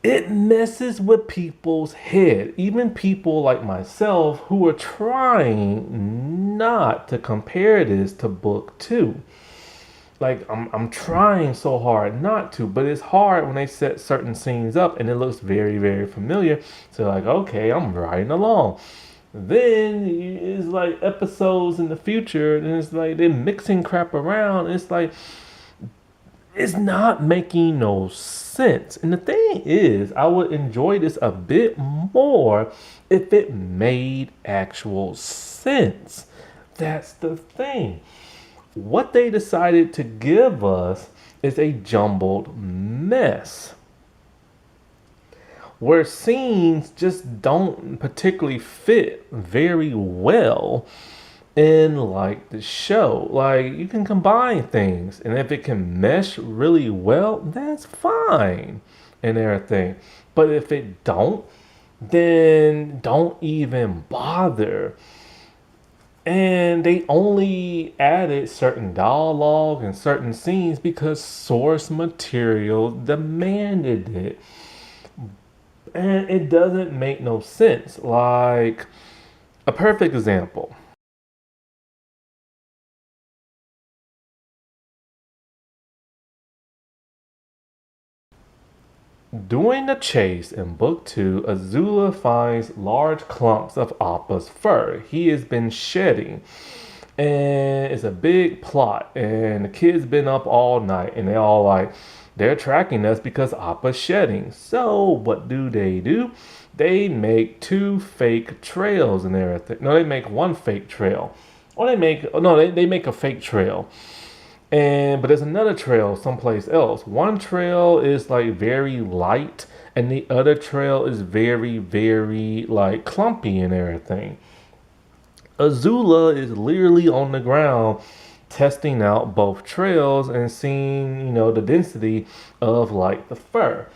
It messes with people's head, even people like myself who are trying not to compare this to book 2. Like I'm trying so hard not to, but it's hard when they set certain scenes up and it looks very, very familiar. So like, okay, I'm riding along. Then it's like episodes in the future, and it's like they're mixing crap around. It's like it's not making no sense. And the thing is, I would enjoy this a bit more if it made actual sense. That's the thing. What they decided to give us is a jumbled mess where scenes just don't particularly fit very well in like the show. Like you can combine things, and if it can mesh really well, that's fine and everything. But if it don't, then don't even bother. And they only added certain dialogue and certain scenes because source material demanded it. And it doesn't make no sense. Like a perfect example. During the chase in Book 2, Azula finds large clumps of Appa's fur. He has been shedding. And it's a big plot. And the kids been up all night. And they all like, they're tracking us because Appa's shedding. So what do? They make 2 fake trails and everything. No, they make 1 fake trail. Or they make a fake trail. But there's another trail someplace else. One trail is like very light, and the other trail is very, very like clumpy and everything. Azula is literally on the ground testing out both trails and seeing, the density of like the fur.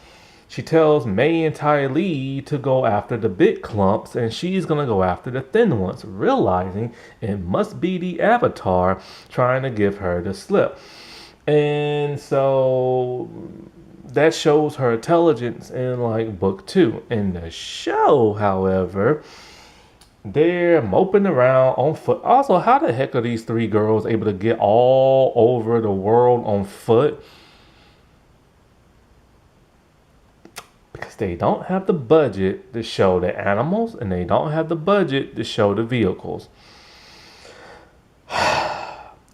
She tells May and Ty Lee to go after the big clumps, and she's gonna go after the thin ones, realizing it must be the Avatar trying to give her the slip. And so that shows her intelligence in like book 2. In the show, however, they're moping around on foot. Also, how the heck are these 3 girls able to get all over the world on foot? Because they don't have the budget to show the animals, and they don't have the budget to show the vehicles.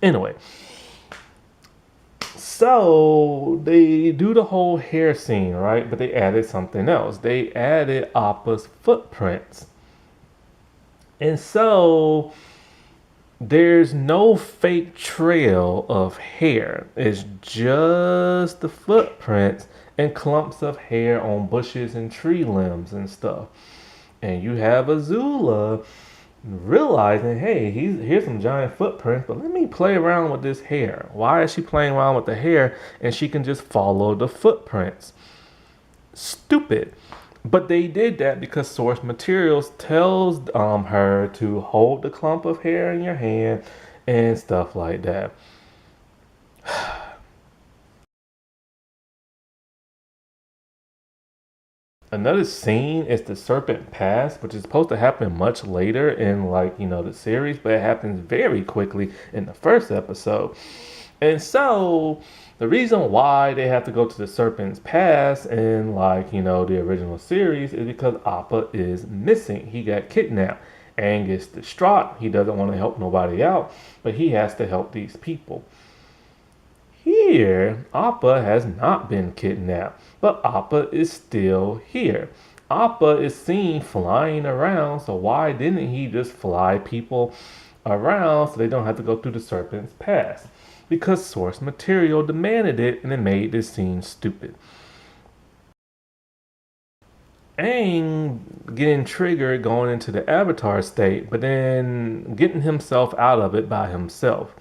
Anyway, so they do the whole hair scene, right? But they added something else. They added Appa's footprints. And so There's no fake trail of hair. It's just the footprints and clumps of hair on bushes and tree limbs and stuff. And you have Azula realizing, hey, here's some giant footprints, but let me play around with this hair. Why is she playing around with the hair and she can just follow the footprints? Stupid. But they did that because source materials tells her to hold the clump of hair in your hand and stuff like that. Another scene is the serpent pass, which is supposed to happen much later in the series, but it happens very quickly in the first episode. And so the reason why they have to go to the serpent's pass in the original series is because Appa is missing. He got kidnapped. Aang is distraught. He doesn't want to help nobody out, but he has to help these people. Here, Appa has not been kidnapped, but Appa is still here. Appa is seen flying around, so why didn't he just fly people around so they don't have to go through the Serpent's Pass? Because source material demanded it and it made this scene stupid. Aang getting triggered going into the Avatar state, but then getting himself out of it by himself.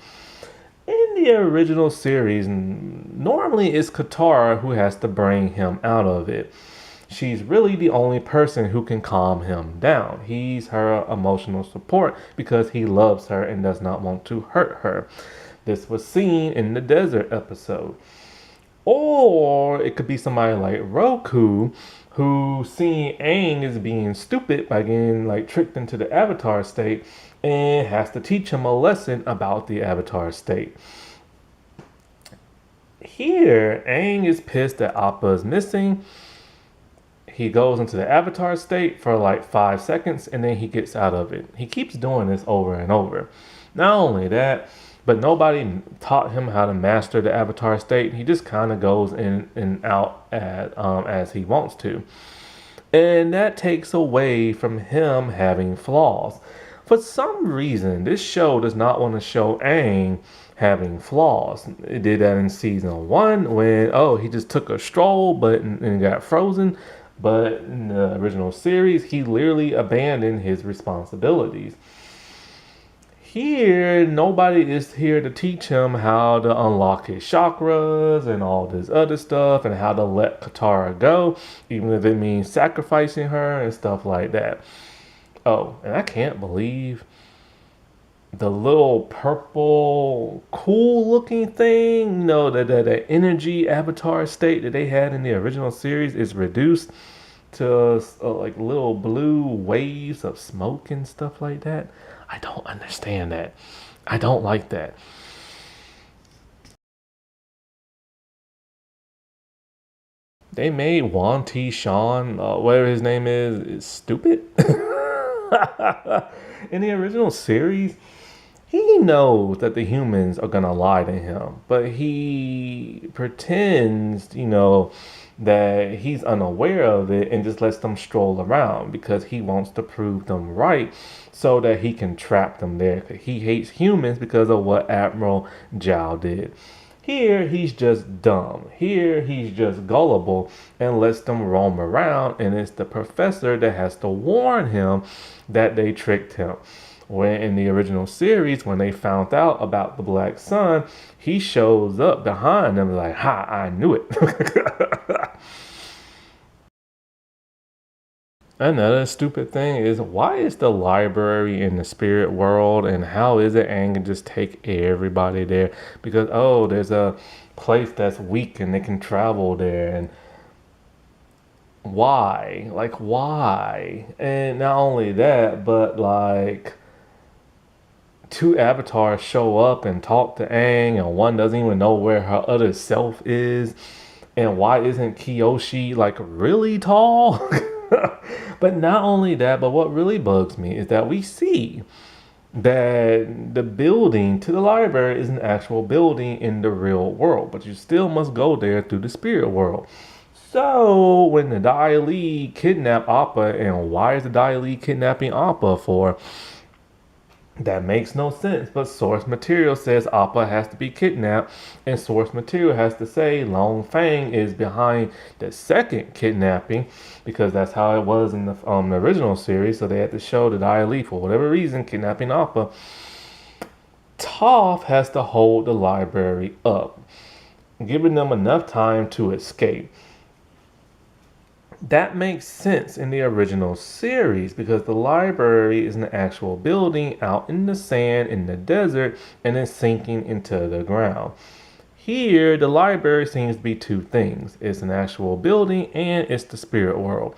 In the original series, normally it's Katara who has to bring him out of it. She's really the only person who can calm him down. He's her emotional support because he loves her and does not want to hurt her. This was seen in the desert episode. Or it could be somebody like Roku who seeing Aang as being stupid by getting tricked into the Avatar state and has to teach him a lesson about the Avatar state. Here, Aang is pissed that Appa is missing. He goes into the Avatar state for 5 seconds and then he gets out of it. He keeps doing this over and over. Not only that, but nobody taught him how to master the Avatar state. He just kind of goes in and out as he wants to. And that takes away from him having flaws. For some reason, this show does not want to show Aang having flaws. It did that in season 1 when, he just took a stroll and got frozen. But in the original series, he literally abandoned his responsibilities. Here, nobody is here to teach him how to unlock his chakras and all this other stuff and how to let Katara go, even if it means sacrificing her and stuff like that. Oh, and I can't believe the little purple, cool looking thing, the energy avatar state that they had in the original series is reduced to little blue waves of smoke and stuff like that. I don't understand that. I don't like that. They made Wan T. Sean, whatever his name is stupid. In the original series, he knows that the humans are gonna lie to him, but he pretends, that he's unaware of it and just lets them stroll around because he wants to prove them right so that he can trap them there. He hates humans because of what Admiral Zhao did. Here, he's just dumb. Here, he's just gullible and lets them roam around, and it's the professor that has to warn him that they tricked him. When in the original series, when they found out about the Black Sun, he shows up behind them like, ha, I knew it. Another stupid thing is, why is the library in the spirit world and how is it Aang can just take everybody there? Because, there's a place that's weak and they can travel there. And why? Why? And not only that, but two avatars show up and talk to Aang, and one doesn't even know where her other self is. And why isn't Kyoshi really tall? But not only that, but what really bugs me is that we see that the building to the library is an actual building in the real world, but you still must go there through the spirit world. So when the Dai Li kidnap Appa, and why is the Dai Li kidnapping Appa for? That makes no sense, but source material says Appa has to be kidnapped, and source material has to say Long Fang is behind the second kidnapping, because that's how it was in the original series. So they had to show that Ali, for whatever reason, kidnapping Appa. Toph has to hold the library up, giving them enough time to escape. That makes sense in the original series because the library is an actual building out in the sand in the desert and then sinking into the ground. Here, the library seems to be two things. It's an actual building and it's the spirit world.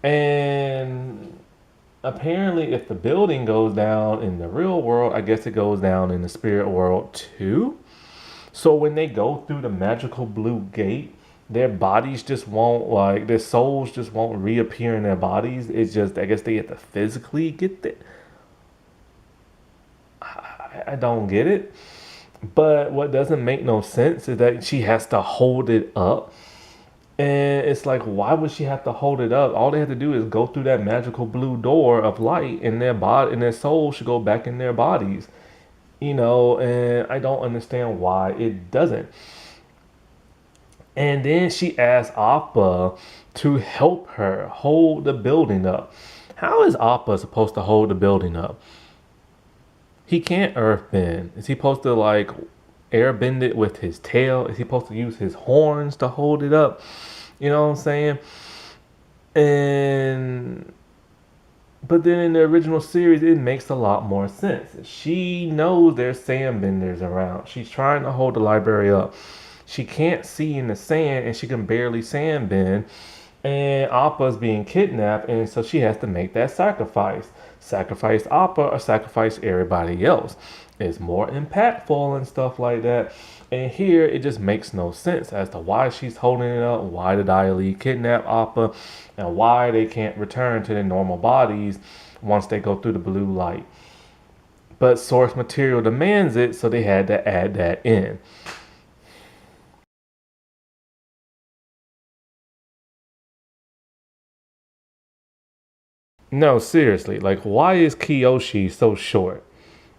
And apparently, if the building goes down in the real world, I guess it goes down in the spirit world too. So when they go through the magical blue gate, their bodies just won't, like, their souls just won't reappear in their bodies. It's just, I guess they have to physically get it. I don't get it. But what doesn't make no sense is that she has to hold it up. And it's like, why would she have to hold it up? All they have to do is go through that magical blue door of light, and their body and their soul should go back in their bodies. And I don't understand why it doesn't. And then she asked Appa to help her hold the building up. How is Appa supposed to hold the building up? He can't earthbend. Is he supposed to like airbend it with his tail? Is he supposed to use his horns to hold it up? You know what I'm saying? And but then in the original series, it makes a lot more sense. She knows there's sandbenders around. She's trying to hold the library up. She can't see in the sand and she can barely sandbend. And Appa's being kidnapped, and so she has to make that sacrifice. Sacrifice Appa or sacrifice everybody else. It's more impactful and stuff like that. And here it just makes no sense as to why she's holding it up, why did Ali kidnap Appa, and why they can't return to their normal bodies once they go through the blue light. But source material demands it, so they had to add that in. No, seriously, like, why is Kiyoshi so short?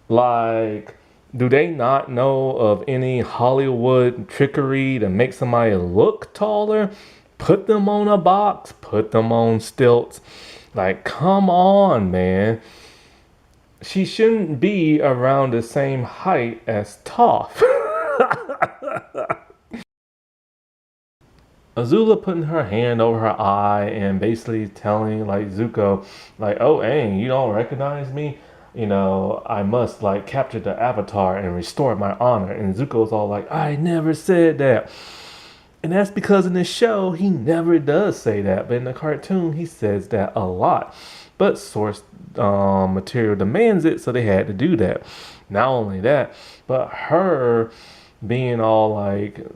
Like, do they not know of any Hollywood trickery to make somebody look taller? Put them on a box, put them on stilts. Like, come on, man. She shouldn't be around the same height as Toph. Azula putting her hand over her eye and basically telling like Zuko, like, oh Aang, you don't recognize me? I must like capture the avatar and restore my honor. And Zuko's all like, I never said that. And that's because in the show, he never does say that. But in the cartoon, he says that a lot. But source material demands it, so they had to do that. Not only that, but her being all like,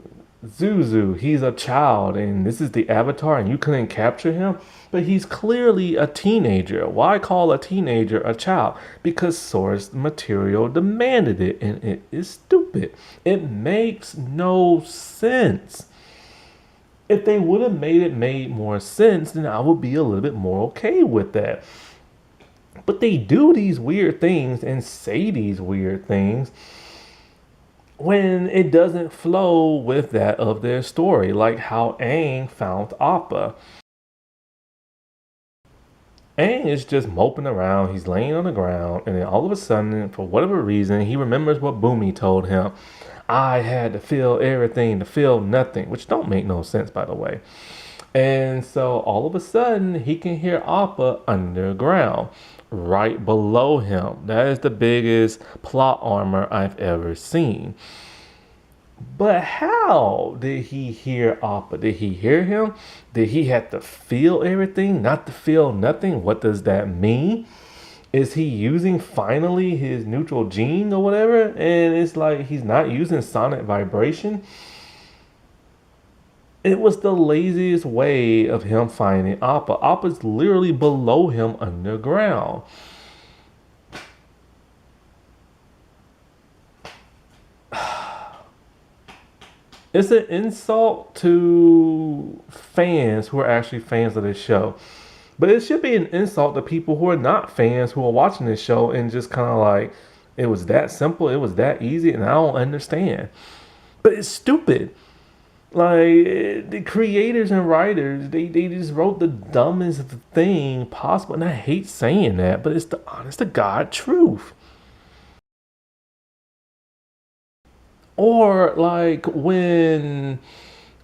Zuzu, he's a child, and this is the avatar, and you couldn't capture him? But he's clearly a teenager. Why call a teenager a child? Because source material demanded it, and it is stupid. It makes no sense. If they would have made more sense, then I would be a little bit more okay with that. But they do these weird things and say these weird things when it doesn't flow with that of their story, like how Aang found Appa. Aang is just moping around, he's laying on the ground, and then all of a sudden, for whatever reason, he remembers what Boomy told him. I had to feel everything to feel nothing, which don't make no sense, by the way. And so all of a sudden, he can hear Appa underground, right below him. That is the biggest plot armor I've ever seen. But how did he hear Appa? Did he hear him? Did he have to feel everything, not to feel nothing? What does that mean? Is he using finally his neutral gene or whatever? And it's like he's not using sonic vibration. It was the laziest way of him finding Appa. Appa's literally below him underground. It's an insult to fans who are actually fans of this show. But it should be an insult to people who are not fans who are watching this show and just kind of like, it was that simple, it was that easy, and I don't understand. But it's stupid. Like the creators and writers, they just wrote the dumbest thing possible. And I hate saying that, but it's the honest to God truth. Or like when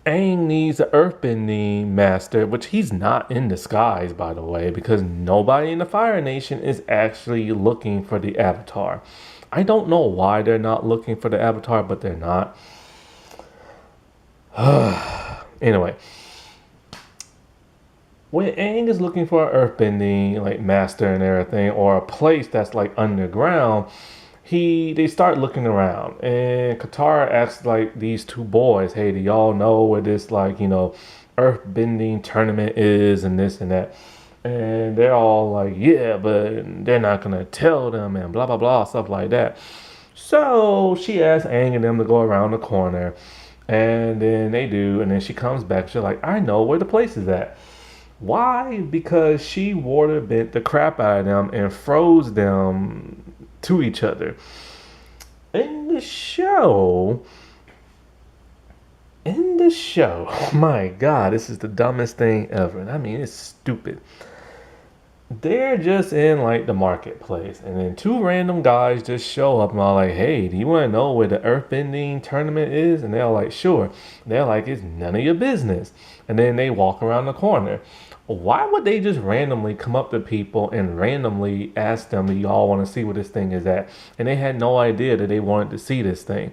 Aang needs an earthbending master, which he's not in disguise, by the way, because nobody in the Fire Nation is actually looking for the Avatar. I don't know why they're not looking for the Avatar, but they're not. Anyway, when Aang is looking for an earthbending like master and everything, or a place that's like underground, they start looking around, and Katara asks like these two boys, "Hey, do y'all know where this like earthbending tournament is and this and that?" And they're all like, "Yeah, but they're not gonna tell them," and blah blah blah stuff like that. So she asks Aang and them to go around the corner, and then they do, and then she comes back. She's like, "I know where the place is at." Why? Because she water bent the crap out of them and froze them to each other. In the show, my God, this is the dumbest thing ever. And I mean, it's stupid. They're just in like the marketplace, and then two random guys just show up and are like, "Hey, do you want to know where the earthbending tournament is?" And they're like, "Sure." They're like, "It's none of your business." And then they walk around the corner. Why would they just randomly come up to people and randomly ask them, "Do y'all want to see where this thing is at?" And they had no idea that they wanted to see this thing.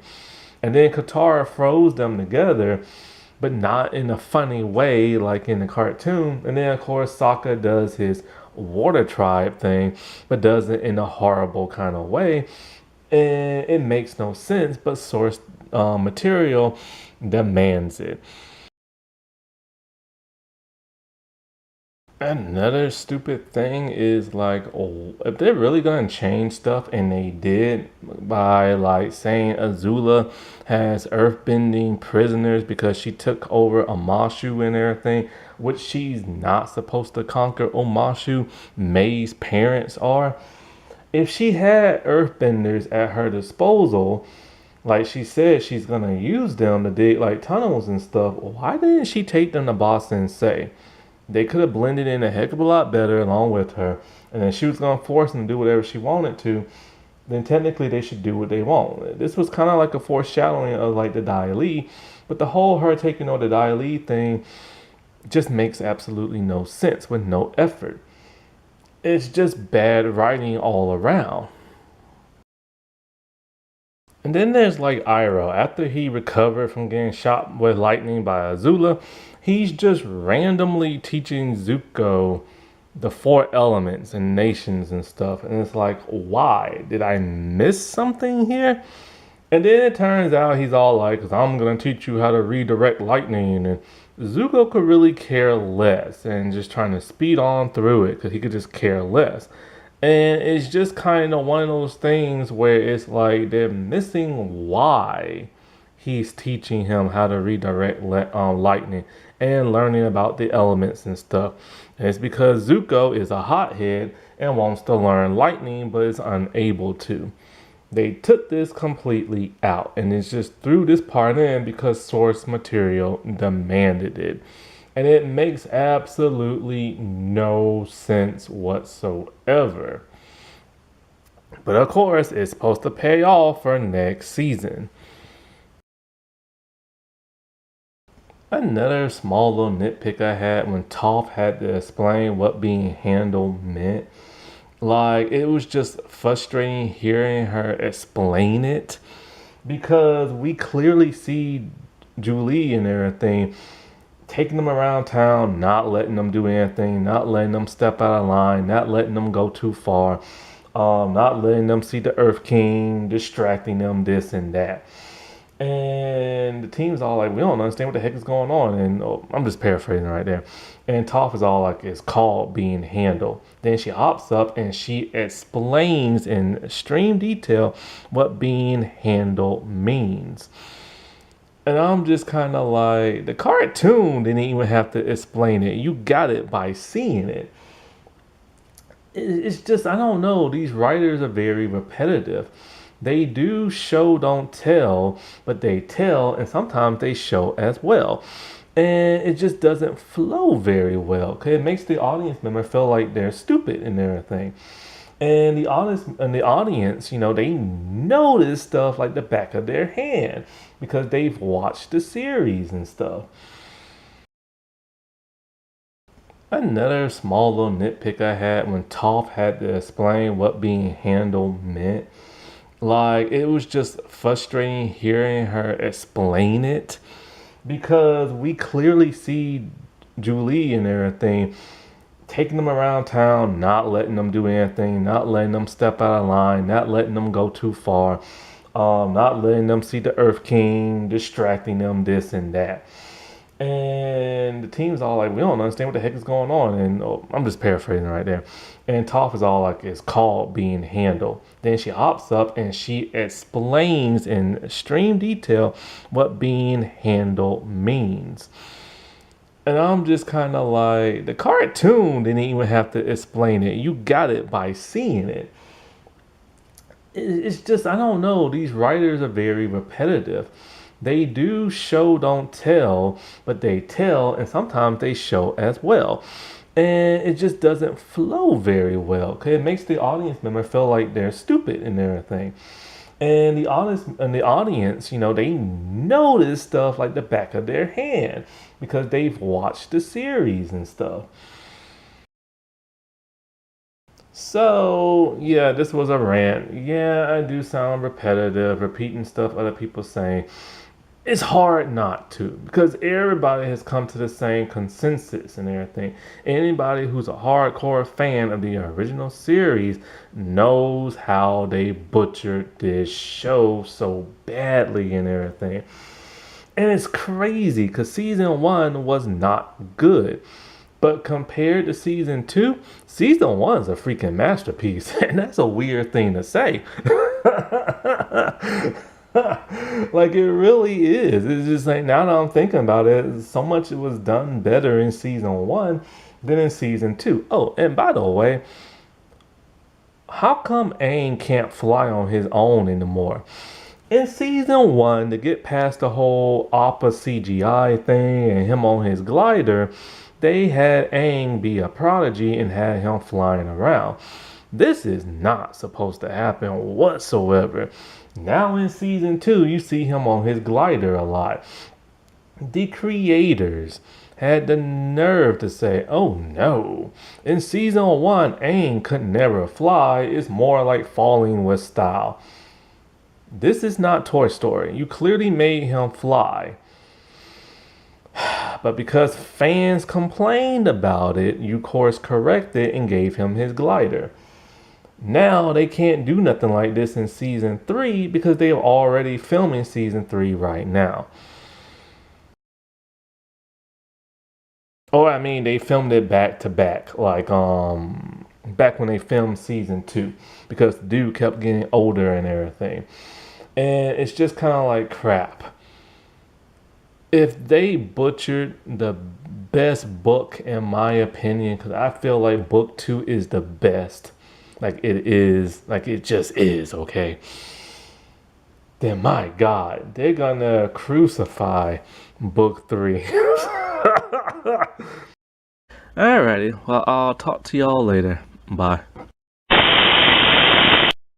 And then Katara froze them together, but not in a funny way like in the cartoon. And then of course Sokka does his water tribe thing, but does it in a horrible kind of way. And it makes no sense, but source material demands it. Another stupid thing is like, oh, if they're really gonna change stuff, and they did by like saying Azula has earthbending prisoners because she took over Amashu and everything, which she's not supposed to conquer Omashu. May's parents are. If she had earthbenders at her disposal, like she said she's gonna use them to dig like tunnels and stuff, why didn't she take them to Boston Say? They could have blended in a heck of a lot better along with her. And then she was going to force them to do whatever she wanted to. Then technically they should do what they want. This was kind of like a foreshadowing of like the Dai Li. But the whole her taking over the Dai Li thing just makes absolutely no sense with no effort. It's just bad writing all around. And then there's like Iroh. After he recovered from getting shot with lightning by Azula, he's just randomly teaching Zuko the four elements and nations and stuff. And it's like, why? Did I miss something here? And then it turns out he's all like, "Cause I'm gonna teach you how to redirect lightning." And Zuko could really care less and just trying to speed on through it because he could just care less. And it's just kind of one of those things where it's like they're missing why he's teaching him how to redirect lightning and learning about the elements and stuff. And it's because Zuko is a hothead and wants to learn lightning but is unable to. They took this completely out, and it's just threw this part in because source material demanded it. And it makes absolutely no sense whatsoever. But of course, it's supposed to pay off for next season. Another small little nitpick I had when Toph had to explain what being handled meant. Like, it was just frustrating hearing her explain it because we clearly see Julie and everything taking them around town, not letting them do anything, not letting them step out of line, not letting them go too far, not letting them see the Earth King, distracting them, this and that. And the team's all like, "We don't understand what the heck is going on." And I'm just paraphrasing right there. And Toph is all like, "It's called being handled." Then she hops up and she explains in extreme detail what being handled means. And I'm just kind of like, the cartoon didn't even have to explain it. You got it by seeing it. It's just, I don't know, these writers are very repetitive. They do show, don't tell, but they tell, and sometimes they show as well. And it just doesn't flow very well. Okay, it makes the audience member feel like they're stupid and everything. And the audience, they know this stuff like the back of their hand because they've watched the series and stuff. Another small little nitpick I had when Toph had to explain what being handled meant. Like, it was just frustrating hearing her explain it because we clearly see Julie and everything taking them around town, not letting them do anything, not letting them step out of line, not letting them go too far, not letting them see the Earth King, distracting them, this and that. And the team's all like, we don't understand what the heck is going on. And I'm just paraphrasing right there. And Toph is all like, it's called being handled. Then she hops up and she explains in extreme detail what being handled means. And I'm just kind of like, the cartoon didn't even have to explain it. You got it by seeing it. It's just, I don't know, these writers are very repetitive. They do show, don't tell, but they tell, and sometimes they show as well. And it just doesn't flow very well. Okay, it makes the audience member feel like they're stupid and everything. And the audience, they know this stuff like the back of their hand because they've watched the series and stuff. So, yeah, this was a rant. Yeah, I do sound repetitive, repeating stuff other people say. It's hard not to because everybody has come to the same consensus and everything. Anybody who's a hardcore fan of the original series knows how they butchered this show so badly and everything. And it's crazy because season one was not good. But compared to season two, season one's a freaking masterpiece. And that's a weird thing to say. Like, it really is. It's just like, now that I'm thinking about it, so much it was done better in season one than in season two. Oh, and by the way, how come Aang can't fly on his own anymore? In season one, to get past the whole Appa CGI thing and him on his glider, they had Aang be a prodigy and had him flying around. This is not supposed to happen whatsoever. Now in season two, you see him on his glider a lot. The creators had the nerve to say, oh no, in season one, Aang could never fly. It's more like falling with style. This is not Toy Story. You clearly made him fly. But because fans complained about it, you course corrected and gave him his glider. Now they can't do nothing like this in season 3 because they are already filming season 3 right now. Or I mean, they filmed it back to back, like back when they filmed season 2, because the dude kept getting older and everything. And it's just kind of like crap. If they butchered the best book, in my opinion, because I feel like book 2 is the best. Like it just is, okay? Then my God, they're gonna crucify book 3. Alrighty, well, I'll talk to y'all later. Bye.